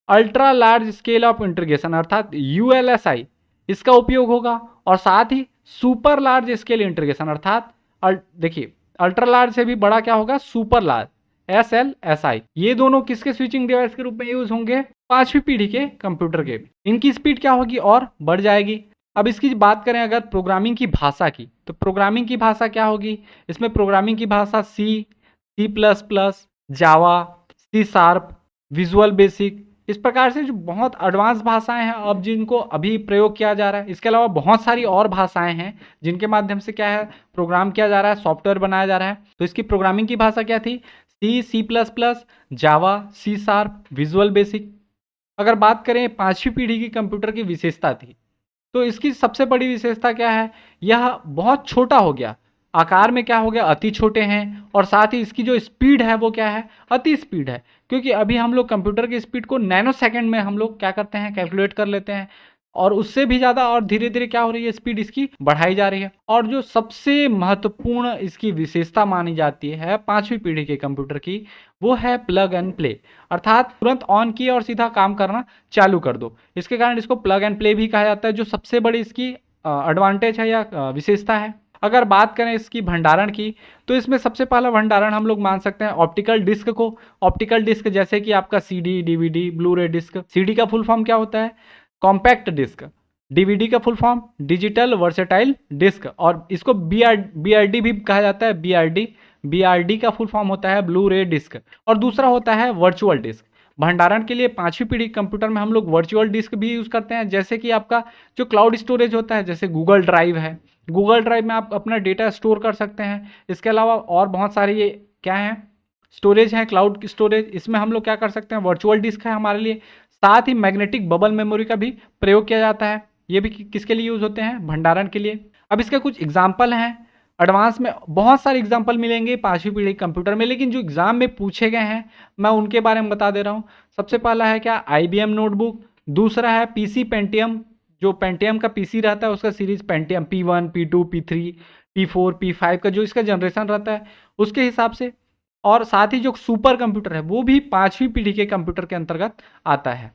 ultra large scale of integration अर्थात ULSI इसका उपयोग होगा। और साथ ही सुपर लार्ज स्केल इंटीग्रेशन अर्थात देखिए अल्ट्रा लार्ज से भी बड़ा क्या होगा, सुपर लार्ज SLSI। ये दोनों किसके स्विचिंग डिवाइस के रूप में यूज होंगे, पांचवी पीढ़ी के कंप्यूटर के। इनकी स्पीड क्या होगी, और बढ़ जाएगी। अब इसकी बात करें अगर प्रोग्रामिंग की भाषा की, तो प्रोग्रामिंग की भाषा क्या होगी, इसमें प्रोग्रामिंग की भाषा C++, जावा, C#, विजुअल बेसिक, इस प्रकार से जो बहुत एडवांस भाषाएं हैं अब जिनको अभी प्रयोग किया जा रहा है। इसके अलावा बहुत सारी और भाषाएं हैं जिनके माध्यम से क्या है, प्रोग्राम किया जा रहा है, सॉफ्टवेयर बनाया जा रहा है। तो इसकी प्रोग्रामिंग की भाषा क्या थी, C++, जावा, C#, विजुअल बेसिक। अगर बात करें पांचवी पीढ़ी की कंप्यूटर की विशेषता थी, तो इसकी सबसे बड़ी विशेषता क्या है, यह बहुत छोटा हो गया, आकार में क्या हो गया, अति छोटे हैं। और साथ ही इसकी जो स्पीड है वो क्या है, अति स्पीड है। क्योंकि अभी हम लोग कंप्यूटर की स्पीड को नैनो सेकंड में हम लोग क्या करते हैं, कैलकुलेट कर लेते हैं, और उससे भी ज़्यादा और धीरे धीरे क्या हो रही है, स्पीड इसकी बढ़ाई जा रही है। और जो सबसे महत्वपूर्ण इसकी विशेषता मानी जाती है पांचवी पीढ़ी के कंप्यूटर की, वो है प्लग एंड प्ले अर्थात तुरंत ऑन किया और सीधा काम करना चालू कर दो। इसके कारण इसको प्लग एंड प्ले भी कहा जाता है, जो सबसे बड़ी इसकी एडवांटेज है या विशेषता है। अगर बात करें इसकी भंडारण की, तो इसमें सबसे पहला भंडारण हम लोग मान सकते हैं ऑप्टिकल डिस्क को। ऑप्टिकल डिस्क जैसे कि आपका CD, DVD, Blu ray disc. CD का फुल फॉर्म क्या होता है, कॉम्पैक्ट डिस्क। DVD का full form digital versatile disc, और इसको BRD भी कहा जाता है। BRD का फुल फॉर्म होता है ब्लू रे डिस्क। और दूसरा होता है वर्चुअल डिस्क। भंडारण के लिए 5वीं पीढ़ी कंप्यूटर में हम लोग वर्चुअल डिस्क भी यूज़ करते हैं, जैसे कि आपका जो क्लाउड स्टोरेज होता है, जैसे गूगल ड्राइव है, गूगल ड्राइव में आप अपना डेटा स्टोर कर सकते हैं। इसके अलावा और बहुत सारे ये क्या हैं, स्टोरेज हैं, क्लाउड स्टोरेज, इसमें हम लोग क्या कर सकते हैं, वर्चुअल डिस्क है हमारे लिए। साथ ही मैग्नेटिक बबल मेमोरी का भी प्रयोग किया जाता है, ये भी किसके लिए यूज़ होते हैं, भंडारण के लिए। अब इसके कुछ एग्जाम्पल हैं, एडवांस में बहुत सारे एग्जाम्पल मिलेंगे 5वीं पीढ़ी कंप्यूटर में, लेकिन जो एग्जाम में पूछे गए हैं मैं उनके बारे में बता दे रहा हूँ। सबसे पहला है क्या, IBM नोटबुक। दूसरा है PC पेंटियम, जो पेंटियम का PC रहता है उसका series Pentium P1, P2, P3, P4, P5 का जो इसका जनरेशन रहता है उसके हिसाब से। और साथ ही जो सुपर कंप्यूटर है वो भी 5वीं पीढ़ी के कंप्यूटर के अंतर्गत आता है।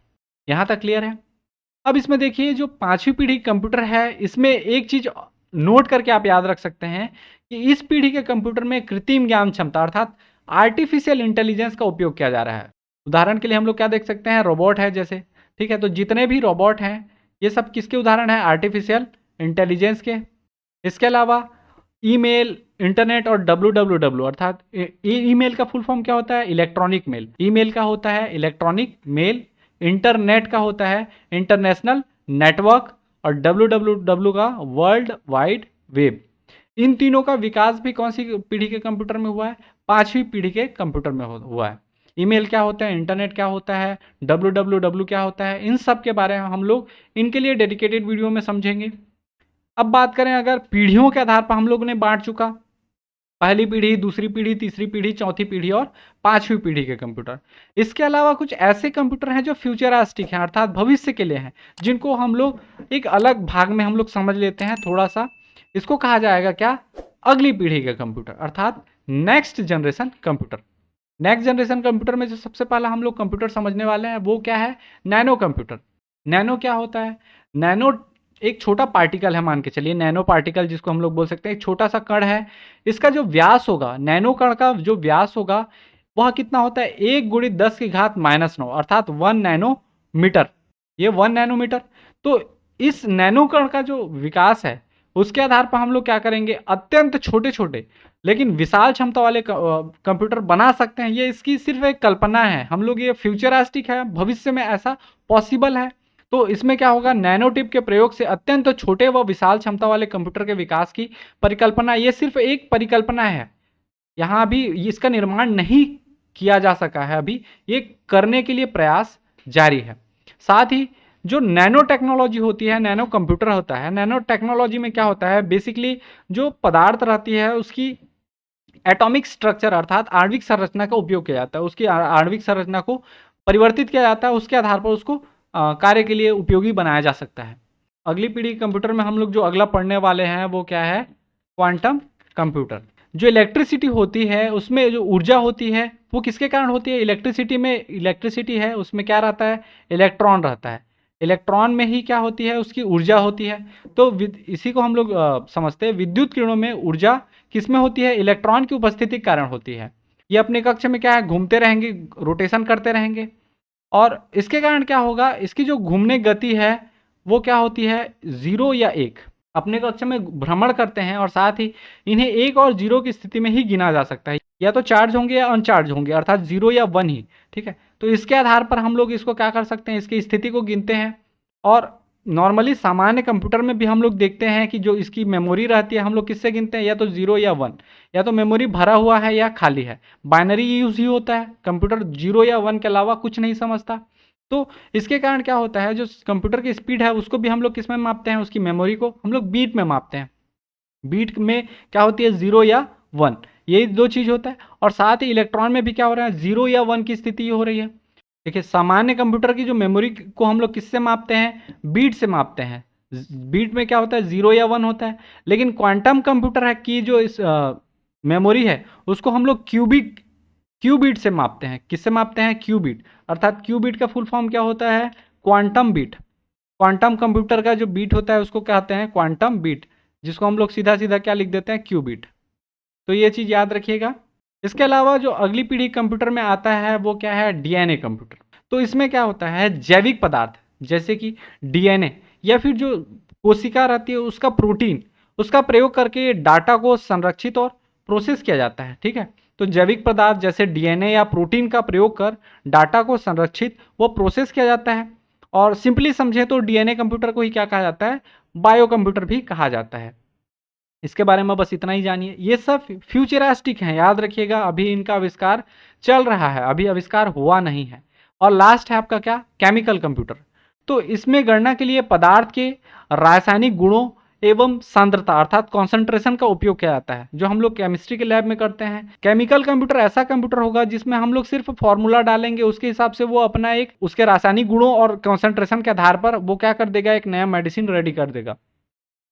यहाँ तक क्लियर है। अब इसमें देखिए जो 5वीं पीढ़ी कंप्यूटर है, इसमें एक चीज़ नोट करके आप याद रख सकते हैं कि इस पीढ़ी के कंप्यूटर में कृत्रिम ज्ञान क्षमता अर्थात आर्टिफिशियल इंटेलिजेंस का उपयोग किया जा रहा है। उदाहरण के लिए हम लोग क्या देख सकते हैं, रोबोट है जैसे, ठीक है, तो जितने भी रोबोट हैं ये सब किसके उदाहरण है, आर्टिफिशियल इंटेलिजेंस के। इसके अलावा ईमेल, इंटरनेट और www अर्थात ईमेल का फुल फॉर्म क्या होता है, इलेक्ट्रॉनिक मेल। ईमेल का होता है इलेक्ट्रॉनिक मेल, इंटरनेट का होता है इंटरनेशनल नेटवर्क और www का वर्ल्ड वाइड वेब। इन तीनों का विकास भी कौन सी पीढ़ी के कंप्यूटर में हुआ है, 5वीं पीढ़ी के कंप्यूटर में हुआ है। ईमेल क्या होता है, इंटरनेट क्या होता है, www क्या होता है, इन सब के बारे में हम लोग इनके लिए डेडिकेटेड वीडियो में समझेंगे। अब बात करें अगर पीढ़ियों के आधार पर हम लोग ने बांट चुका, पहली पीढ़ी, दूसरी पीढ़ी, तीसरी पीढ़ी, चौथी पीढ़ी और 5वीं पीढ़ी के कंप्यूटर। इसके अलावा कुछ ऐसे कंप्यूटर हैं जो फ्यूचरिस्टिक हैं अर्थात भविष्य के लिए हैं, जिनको हम लोग एक अलग भाग में हम लोग समझ लेते हैं थोड़ा सा। इसको कहा जाएगा क्या, अगली पीढ़ी के कंप्यूटर अर्थात next generation computer. Next generation computer में जो सबसे पहला हम लोग कंप्यूटर समझने वाले हैं वो क्या है, नैनो कंप्यूटर। नैनो क्या होता है, नैनो एक छोटा पार्टिकल है, मान के चलिए नैनो पार्टिकल जिसको हम लोग बोल सकते हैं, एक छोटा सा कण है। इसका जो व्यास होगा, नैनो कण का जो व्यास होगा वह कितना होता है, 1×10⁻⁹ अर्थात 1 नैनोमीटर। ये 1 नैनोमीटर। तो इस नैनो कण का जो विकास है उसके आधार पर हम लोग क्या करेंगे, अत्यंत छोटे छोटे लेकिन विशाल क्षमता वाले कंप्यूटर बना सकते हैं। ये इसकी सिर्फ एक कल्पना है, हम लोग ये फ्यूचरिस्टिक है, भविष्य में ऐसा पॉसिबल है। तो इसमें क्या होगा, नैनो टिप के प्रयोग से अत्यंत छोटे व विशाल क्षमता वाले कंप्यूटर के विकास की परिकल्पना, ये सिर्फ एक परिकल्पना है, यहाँ अभी इसका निर्माण नहीं किया जा सका है, अभी ये करने के लिए प्रयास जारी है। साथ ही जो नैनो टेक्नोलॉजी होती है, नैनो कंप्यूटर होता है, नैनो टेक्नोलॉजी में क्या होता है, बेसिकली जो पदार्थ रहती है उसकी एटॉमिक स्ट्रक्चर अर्थात आणविक संरचना का उपयोग किया जाता है, उसकी आणविक संरचना को परिवर्तित किया जाता है, उसके आधार पर उसको कार्य के लिए उपयोगी बनाया जा सकता है। अगली पीढ़ी कंप्यूटर में हम लोग जो अगला पढ़ने वाले हैं वो क्या है, क्वांटम कंप्यूटर। जो इलेक्ट्रिसिटी होती है उसमें जो ऊर्जा होती है वो किसके कारण होती है, इलेक्ट्रिसिटी में, इलेक्ट्रिसिटी है उसमें क्या रहता है, इलेक्ट्रॉन रहता है। इलेक्ट्रॉन में ही क्या होती है, उसकी ऊर्जा होती है। तो इसी को हम लोग समझते हैं, विद्युत किरणों में ऊर्जा किसमें होती है, इलेक्ट्रॉन की उपस्थिति के कारण होती है। ये अपने कक्ष में क्या है, घूमते रहेंगे, रोटेशन करते रहेंगे और इसके कारण क्या होगा, इसकी जो घूमने गति है वो क्या होती है, 0 या 1 अपने कक्ष में भ्रमण करते हैं और साथ ही इन्हें 1 और 0 की स्थिति में ही गिना जा सकता है, या तो चार्ज होंगे या अनचार्ज होंगे अर्थात 0 या 1 ही, ठीक है। तो इसके आधार पर हम लोग इसको क्या कर सकते हैं, इसकी स्थिति को गिनते हैं। और नॉर्मली सामान्य कंप्यूटर में भी हम लोग देखते हैं कि जो इसकी मेमोरी रहती है हम लोग किससे गिनते हैं, या तो 0 या 1, या तो मेमोरी भरा हुआ है या खाली है। बाइनरी यूज ही होता है, कंप्यूटर 0 या 1 के अलावा कुछ नहीं समझता। तो इसके कारण क्या होता है, जो कंप्यूटर की स्पीड है उसको भी हम लोग किस में मापते हैं, उसकी मेमोरी को हम लोग बीट में मापते हैं। बीट में क्या होती है, 0 या 1, यही दो चीज़ होता है। और साथ ही इलेक्ट्रॉन में भी क्या हो रहा है, 0 या 1 की स्थिति हो रही है। देखिए सामान्य कंप्यूटर की जो मेमोरी को हम लोग किससे मापते हैं, बीट से मापते हैं। बीट में क्या होता है, 0 या 1 होता है। लेकिन क्वांटम कंप्यूटर है की जो इस मेमोरी है उसको हम लोग क्यूबिट से मापते हैं। किससे मापते हैं, क्यूबिट। अर्थात क्यूबिट का फुल फॉर्म क्या होता है, क्वांटम बीट। क्वांटम कंप्यूटर का जो बीट होता है उसको कहते हैं क्वांटम बीट, जिसको हम लोग सीधा सीधा क्या लिख देते हैं, क्यूबिट। तो ये चीज़ याद रखिएगा। इसके अलावा जो अगली पीढ़ी कंप्यूटर में आता है वो क्या है, डीएनए कंप्यूटर। तो इसमें क्या होता है, जैविक पदार्थ जैसे कि डीएनए या फिर जो कोशिका रहती है उसका प्रोटीन, उसका प्रयोग करके डाटा को संरक्षित और प्रोसेस किया जाता है, ठीक है। तो जैविक पदार्थ जैसे डीएनए या प्रोटीन का प्रयोग कर डाटा को संरक्षित व प्रोसेस किया जाता है। और सिंपली समझे तो डीएनए कंप्यूटर को ही क्या कहा जाता है, बायो कंप्यूटर भी कहा जाता है। इसके बारे में बस इतना ही जानिए। ये सब फ्यूचरिस्टिक हैं, याद रखिएगा, अभी इनका आविष्कार चल रहा है, अभी आविष्कार हुआ नहीं है। और लास्ट है आपका क्या, केमिकल कंप्यूटर। तो इसमें गणना के लिए पदार्थ के रासायनिक गुणों एवं सांद्रता अर्थात कॉन्सेंट्रेशन का उपयोग किया जाता है, जो हम लोग केमिस्ट्री के लैब में करते हैं। केमिकल कंप्यूटर ऐसा कंप्यूटर होगा जिसमें हम लोग सिर्फ फॉर्मूला डालेंगे, उसके हिसाब से वो अपना एक उसके रासायनिक गुणों और कॉन्सेंट्रेशन के आधार पर वो क्या कर देगा, एक नया मेडिसिन रेडी कर देगा।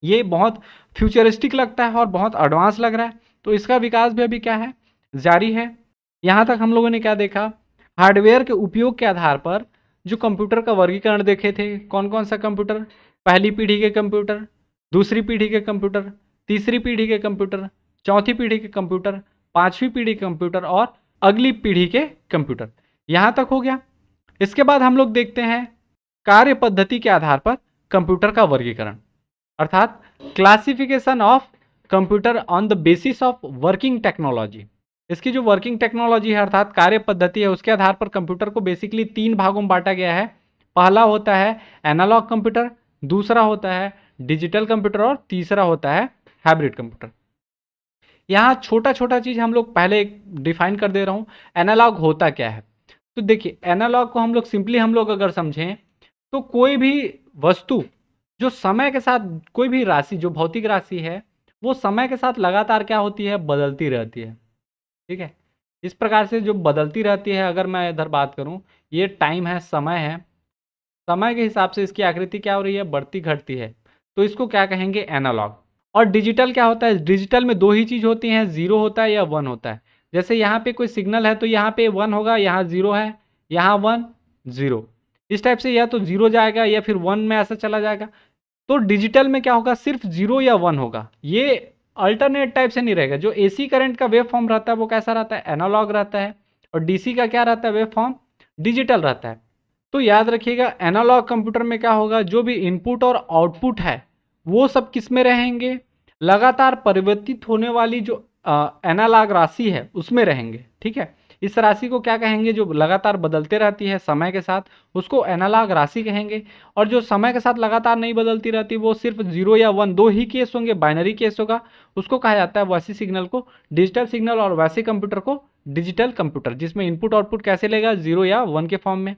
ये बहुत फ्यूचरिस्टिक लगता है और बहुत एडवांस लग रहा है। तो इसका विकास भी अभी क्या है, जारी है। यहाँ तक हम लोगों ने क्या देखा, हार्डवेयर के उपयोग के आधार पर जो कंप्यूटर का वर्गीकरण देखे थे, कौन कौन सा कंप्यूटर, पहली पीढ़ी के कंप्यूटर, दूसरी पीढ़ी के कंप्यूटर, तीसरी पीढ़ी के कंप्यूटर, चौथी पीढ़ी के कंप्यूटर, पांचवी पीढ़ी के कंप्यूटर और अगली पीढ़ी के कंप्यूटर। यहाँ तक हो गया। इसके बाद हम लोग देखते हैं कार्य पद्धति के आधार पर कंप्यूटर का वर्गीकरण, अर्थात classification of computer on the basis of working technology. इसकी जो वर्किंग टेक्नोलॉजी है अर्थात कार्य पद्धति है, उसके आधार पर कंप्यूटर को बेसिकली 3 भागों में बांटा गया है। पहला होता है एनालॉग कंप्यूटर, दूसरा होता है डिजिटल कंप्यूटर और तीसरा होता है हाइब्रिड कंप्यूटर। यहाँ छोटा छोटा चीज हम लोग पहले डिफाइन कर दे रहा हूँ, एनालॉग होता क्या है। तो देखिए, एनालॉग को हम लोग सिंपली हम लोग अगर समझें तो कोई भी वस्तु जो समय के साथ, कोई भी राशि जो भौतिक राशि है वो समय के साथ लगातार क्या होती है, बदलती रहती है। ठीक है, इस प्रकार से जो बदलती रहती है, अगर मैं इधर बात करूं, ये टाइम है, समय है, समय के हिसाब से इसकी आकृति क्या हो रही है, बढ़ती घटती है, तो इसको क्या कहेंगे, एनालॉग। और डिजिटल क्या होता है, डिजिटल में 2 ही चीज होती हैं, 0 होता है या 1 होता है। जैसे यहाँ पे कोई सिग्नल है तो यहाँ पे 1 होगा, यहाँ 0 है, यहाँ 1 0, इस टाइप से या तो 0 जाएगा या फिर 1 में ऐसा चला जाएगा। तो डिजिटल में क्या होगा, सिर्फ 0 या 1 होगा, ये अल्टरनेट टाइप से नहीं रहेगा। जो एसी करंट का वेव फॉर्म रहता है वो कैसा रहता है, एनालॉग रहता है, और डीसी का क्या रहता है, वेव फॉर्म डिजिटल रहता है। तो याद रखिएगा, एनालॉग कंप्यूटर में क्या होगा, जो भी इनपुट और आउटपुट है वो सब किस में रहेंगे, लगातार परिवर्तित होने वाली जो एनालॉग राशि है उसमें रहेंगे। ठीक है, इस राशि को क्या कहेंगे, जो लगातार बदलते रहती है समय के साथ, उसको एनालॉग राशि कहेंगे। और जो समय के साथ लगातार नहीं बदलती रहती, वो सिर्फ 0 या 1 2 ही केस होंगे, बाइनरी केस होगा, उसको कहा जाता है वैसे सिग्नल को डिजिटल सिग्नल, और वैसे कंप्यूटर को डिजिटल कंप्यूटर, जिसमें इनपुट आउटपुट कैसे लेगा, 0 या 1 के फॉर्म में।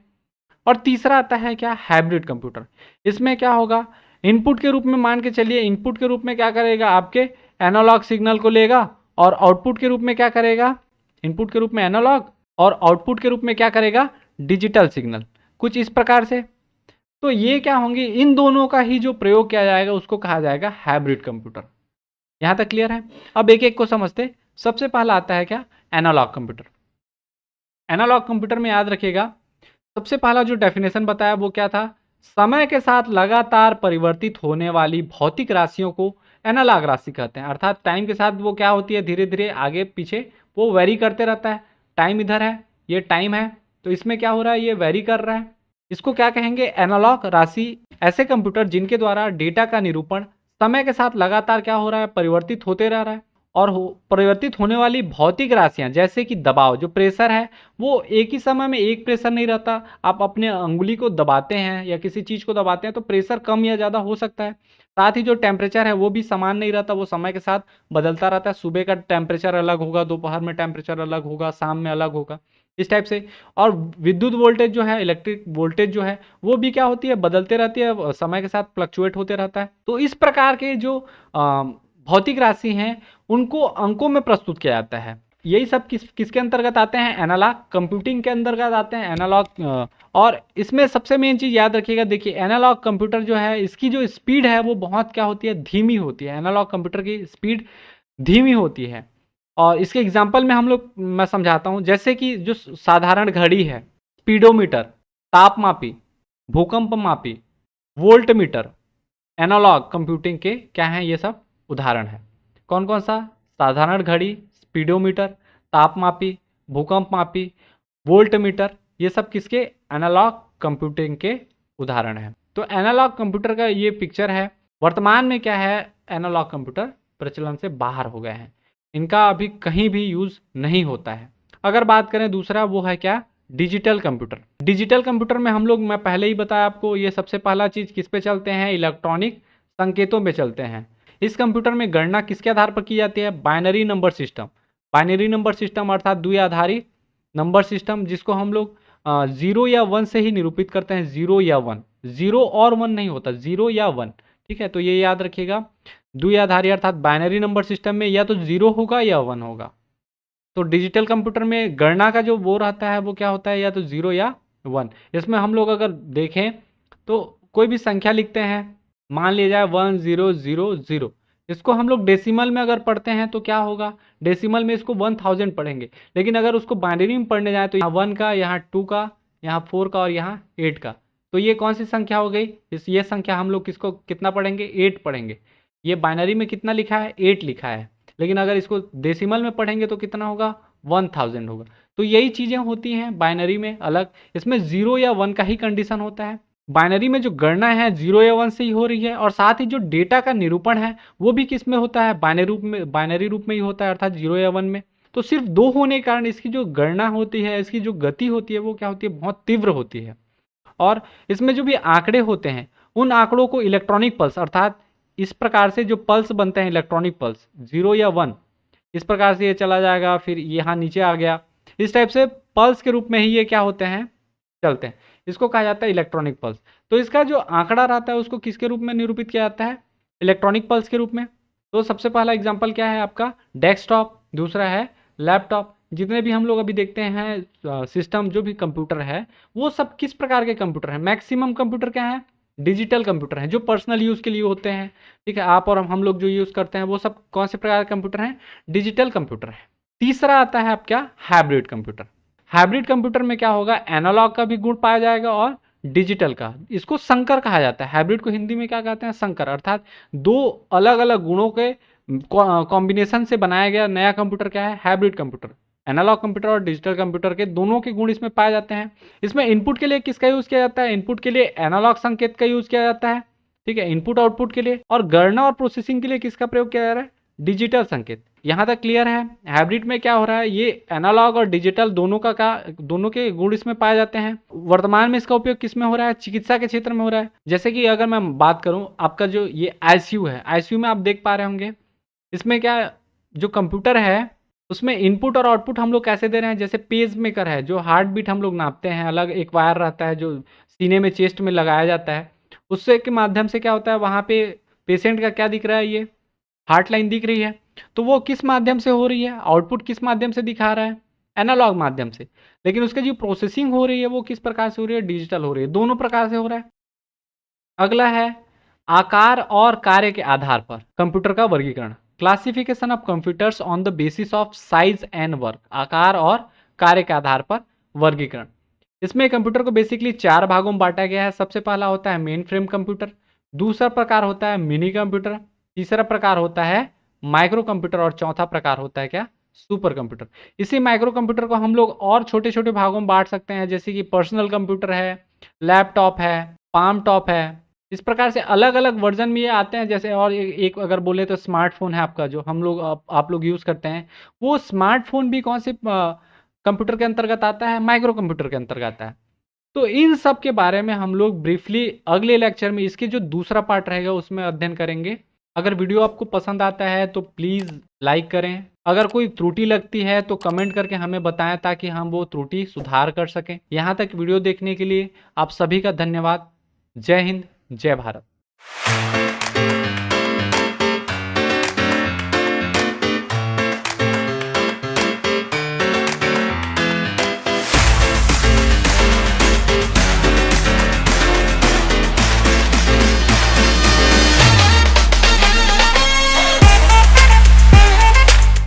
और तीसरा आता है क्या, हाइब्रिड कंप्यूटर। इसमें क्या होगा, इनपुट के रूप में मान के चलिए, इनपुट के रूप में क्या करेगा, आपके एनालॉग सिग्नल को लेगा, और आउटपुट के रूप में क्या करेगा, इनपुट के रूप में एनालॉग और आउटपुट के रूप में क्या करेगा, डिजिटल सिग्नल, कुछ इस प्रकार से। तो ये क्या होंगे, इन दोनों का ही जो प्रयोग किया जाएगा उसको कहा जाएगा हाइब्रिड कंप्यूटर। यहां तक क्लियर है। अब एक एक को समझते। सबसे पहला आता है क्या, एनालॉग कंप्यूटर। एनालॉग कंप्यूटर में याद रखिएगा, सबसे पहला जो डेफिनेशन बताया वो क्या था, समय के साथ लगातार परिवर्तित होने वाली भौतिक राशियों को एनालॉग राशि कहते हैं। अर्थात टाइम के साथ वो क्या होती है, धीरे धीरे आगे पीछे वो वेरी करते रहता है। टाइम इधर है, ये टाइम है, तो इसमें क्या हो रहा है, ये वेरी कर रहा है। इसको क्या कहेंगे, एनालॉग राशि। ऐसे कंप्यूटर जिनके द्वारा डेटा का निरूपण समय के साथ लगातार क्या हो रहा है, परिवर्तित होते रह रहा है। और परिवर्तित होने वाली भौतिक राशियां जैसे कि दबाव, जो प्रेशर है वो एक ही समय में एक प्रेशर नहीं रहता। आप अपने अंगुली को दबाते हैं या किसी चीज को दबाते हैं तो प्रेशर कम या ज्यादा हो सकता है। साथ ही जो टेम्परेचर है वो भी समान नहीं रहता, वो समय के साथ बदलता रहता है। सुबह का टेम्परेचर अलग होगा, दोपहर में टेम्परेचर अलग होगा, शाम में अलग होगा, इस टाइप से। और विद्युत वोल्टेज जो है, इलेक्ट्रिक वोल्टेज जो है, वो भी क्या होती है, बदलते रहती है, समय के साथ फ्लक्चुएट होते रहता है। तो इस प्रकार के जो भौतिक राशि हैं उनको अंकों में प्रस्तुत किया जाता है। यही सब किसके अंतर्गत आते हैं, एनालॉग कंप्यूटिंग के अंतर्गत आते हैं, एनालॉग। और इसमें सबसे मेन चीज याद रखिएगा, देखिए एनालॉग कंप्यूटर जो है इसकी जो स्पीड है वो बहुत क्या होती है, धीमी होती है। एनालॉग कंप्यूटर की स्पीड धीमी होती है। और इसके एग्जाम्पल में मैं समझाता हूँ। जैसे कि जो साधारण घड़ी है, स्पीडोमीटर, तापमापी, भूकंप मापी, वोल्ट मीटर, एनालॉग कंप्यूटिंग के क्या हैं, ये सब उदाहरण है। कौन कौन सा, साधारण घड़ी, स्पीडोमीटर, तापमापी, भूकंप मापी, वोल्ट मीटर, ये सब किसके, एनालॉग कंप्यूटिंग के उदाहरण है। तो एनालॉग कंप्यूटर का ये पिक्चर है। वर्तमान में क्या है, एनालॉग कंप्यूटर प्रचलन से बाहर हो गए हैं। इनका अभी कहीं भी यूज़ नहीं होता है। अगर बात करें दूसरा, वो है क्या, डिजिटल कंप्यूटर। डिजिटल कंप्यूटर में हम लोग, मैं पहले ही बताया आपको, ये सबसे पहला चीज़ किस पे चलते हैं, इलेक्ट्रॉनिक संकेतों पे चलते हैं। इस कंप्यूटर में गणना किसके आधार पर की जाती है, binary number system. Binary number system अर्थात द्विआधारी नंबर सिस्टम, जिसको हम लोग 0 या 1 से ही निरूपित करते हैं, 0 या 1, 0 और 1 नहीं होता, 0 या 1, ठीक है। तो ये याद रखिएगा, द्विआधारी अर्थात बाइनरी नंबर सिस्टम में या तो 0 होगा या 1 होगा। तो डिजिटल कंप्यूटर में गणना का जो वो रहता है वो क्या होता है, या तो 0 या 1। इसमें हम लोग अगर देखें तो कोई भी संख्या लिखते हैं, मान लिया जाए 1000, इसको हम लोग डेसिमल में अगर पढ़ते हैं तो क्या होगा, डेसिमल में इसको 1000 पढ़ेंगे। लेकिन अगर उसको बाइनरी में पढ़ने जाए तो यहाँ 1 का, यहाँ 2 का, यहाँ 4 का और यहाँ 8 का। तो ये कौन सी संख्या हो गई, ये संख्या हम लोग किसको कितना पढ़ेंगे, 8 पढ़ेंगे। ये बाइनरी में कितना लिखा है, 8 लिखा है। लेकिन अगर इसको डेसिमल में पढ़ेंगे तो कितना होगा, 1000 होगा। तो यही चीज़ें होती हैं बाइनरी में अलग। इसमें 0 या 1 का ही कंडीशन होता है। बाइनरी में जो गणना है 0 या 1 से ही हो रही है, और साथ ही जो डेटा का निरूपण है वो भी किस में होता है, बाइनरी रूप में ही होता है, अर्थात 0 या 1 में। तो सिर्फ 2 होने के कारण इसकी जो गणना होती है, इसकी जो गति होती है वो क्या होती है, बहुत तीव्र होती है। और इसमें जो भी आंकड़े होते हैं, उन आंकड़ों को इलेक्ट्रॉनिक पल्स, अर्थात इस प्रकार से जो पल्स बनते हैं इलेक्ट्रॉनिक पल्स, 0 या 1, इस प्रकार से ये चला जाएगा, फिर यहाँ नीचे आ गया, इस टाइप से पल्स के रूप में ही ये क्या होते हैं, चलते हैं। इसको कहा जाता है इलेक्ट्रॉनिक पल्स। तो इसका जो आंकड़ा रहता है उसको किसके रूप में निरूपित किया जाता है, इलेक्ट्रॉनिक पल्स के रूप में। तो सबसे पहला एग्जाम्पल क्या है आपका, डेस्कटॉप, दूसरा है लैपटॉप। जितने भी हम लोग अभी देखते हैं सिस्टम, जो भी कंप्यूटर है, वो सब किस प्रकार के कंप्यूटर हैं, मैक्सिमम कंप्यूटर क्या है, डिजिटल कंप्यूटर हैं, जो पर्सनल यूज़ के लिए होते हैं, ठीक है। आप और हम लोग जो यूज़ करते हैं वो सब कौन से प्रकार के कंप्यूटर हैं, डिजिटल कंप्यूटर है। तीसरा आता है आप क्या, हाइब्रिड कंप्यूटर। हाइब्रिड कंप्यूटर में क्या होगा, एनालॉग का भी गुण पाया जाएगा और डिजिटल का। इसको संकर कहा जाता है। हाइब्रिड को हिंदी में क्या कहते हैं, संकर, अर्थात दो अलग अलग गुणों के कॉम्बिनेशन से बनाया गया नया कंप्यूटर क्या है, हाइब्रिड कंप्यूटर। एनालॉग कंप्यूटर और डिजिटल कंप्यूटर के दोनों के गुण इसमें पाए जाते हैं। इसमें इनपुट के लिए किसका यूज़ किया जाता है, इनपुट के लिए एनालॉग संकेत का यूज़ किया जाता है, ठीक है, इनपुट आउटपुट के लिए। और गणना और प्रोसेसिंग के लिए किसका प्रयोग किया जा रहा है, डिजिटल संकेत। यहाँ तक क्लियर है। हाइब्रिड में क्या हो रहा है, ये एनालॉग और डिजिटल दोनों दोनों के गुण इसमें पाए जाते हैं। वर्तमान में इसका उपयोग किस में हो रहा है, चिकित्सा के क्षेत्र में हो रहा है। जैसे कि अगर मैं बात करूं, आपका जो ये आईसीयू है, आईसीयू में आप देख पा रहे होंगे, इसमें क्या, जो कंप्यूटर है उसमें इनपुट और आउटपुट हम लोग कैसे दे रहे हैं, जैसे पेज मेकर है, जो हार्ट बीट हम लोग नापते हैं, अलग एक वायर रहता है जो सीने में, चेस्ट में लगाया जाता है, उससे के माध्यम से क्या होता है, वहाँ पे पेशेंट का क्या दिख रहा है, ये हार्ट लाइन दिख रही है। तो वो किस माध्यम से हो रही है, आउटपुट किस माध्यम से दिखा रहा है, एनालॉग माध्यम से। लेकिन उसकी जो प्रोसेसिंग हो रही है वो किस प्रकार से हो रही है, डिजिटल हो रही है। दोनों प्रकार से हो रहा है। अगला है आकार और कार्य के आधार पर कंप्यूटर का वर्गीकरण। Classification of computers on the basis of size and work. आकार और कार्य के आधार पर वर्गीकरण। इसमें कंप्यूटर को बेसिकली 4 भागों में बांटा गया है। सबसे पहला होता है मेन फ्रेम कंप्यूटर, दूसरा प्रकार होता है मिनी कंप्यूटर, तीसरा प्रकार होता है माइक्रो कंप्यूटर और चौथा प्रकार होता है क्या, सुपर कंप्यूटर। इसी माइक्रो कंप्यूटर को हम लोग और छोटे छोटे भागों में बांट सकते हैं, जैसे कि पर्सनल कंप्यूटर है, लैपटॉप है, पाम टॉप है। इस प्रकार से अलग अलग वर्जन में ये आते हैं। जैसे और एक अगर बोले तो स्मार्टफोन है आपका, जो हम लोग आप लोग यूज़ करते हैं, वो स्मार्टफोन भी कौन से कंप्यूटर के अंतर्गत आता है, माइक्रो कंप्यूटर के अंतर्गत आता है। तो इन सब के बारे में हम लोग ब्रीफली अगले लेक्चर में, इसके जो दूसरा पार्ट रहेगा उसमें अध्ययन करेंगे। अगर वीडियो आपको पसंद आता है तो प्लीज़ लाइक करें। अगर कोई त्रुटि लगती है तो कमेंट करके हमें बताएं, ताकि हम वो त्रुटि सुधार कर सकें। यहाँ तक वीडियो देखने के लिए आप सभी का धन्यवाद। जय हिंद, जय भारत।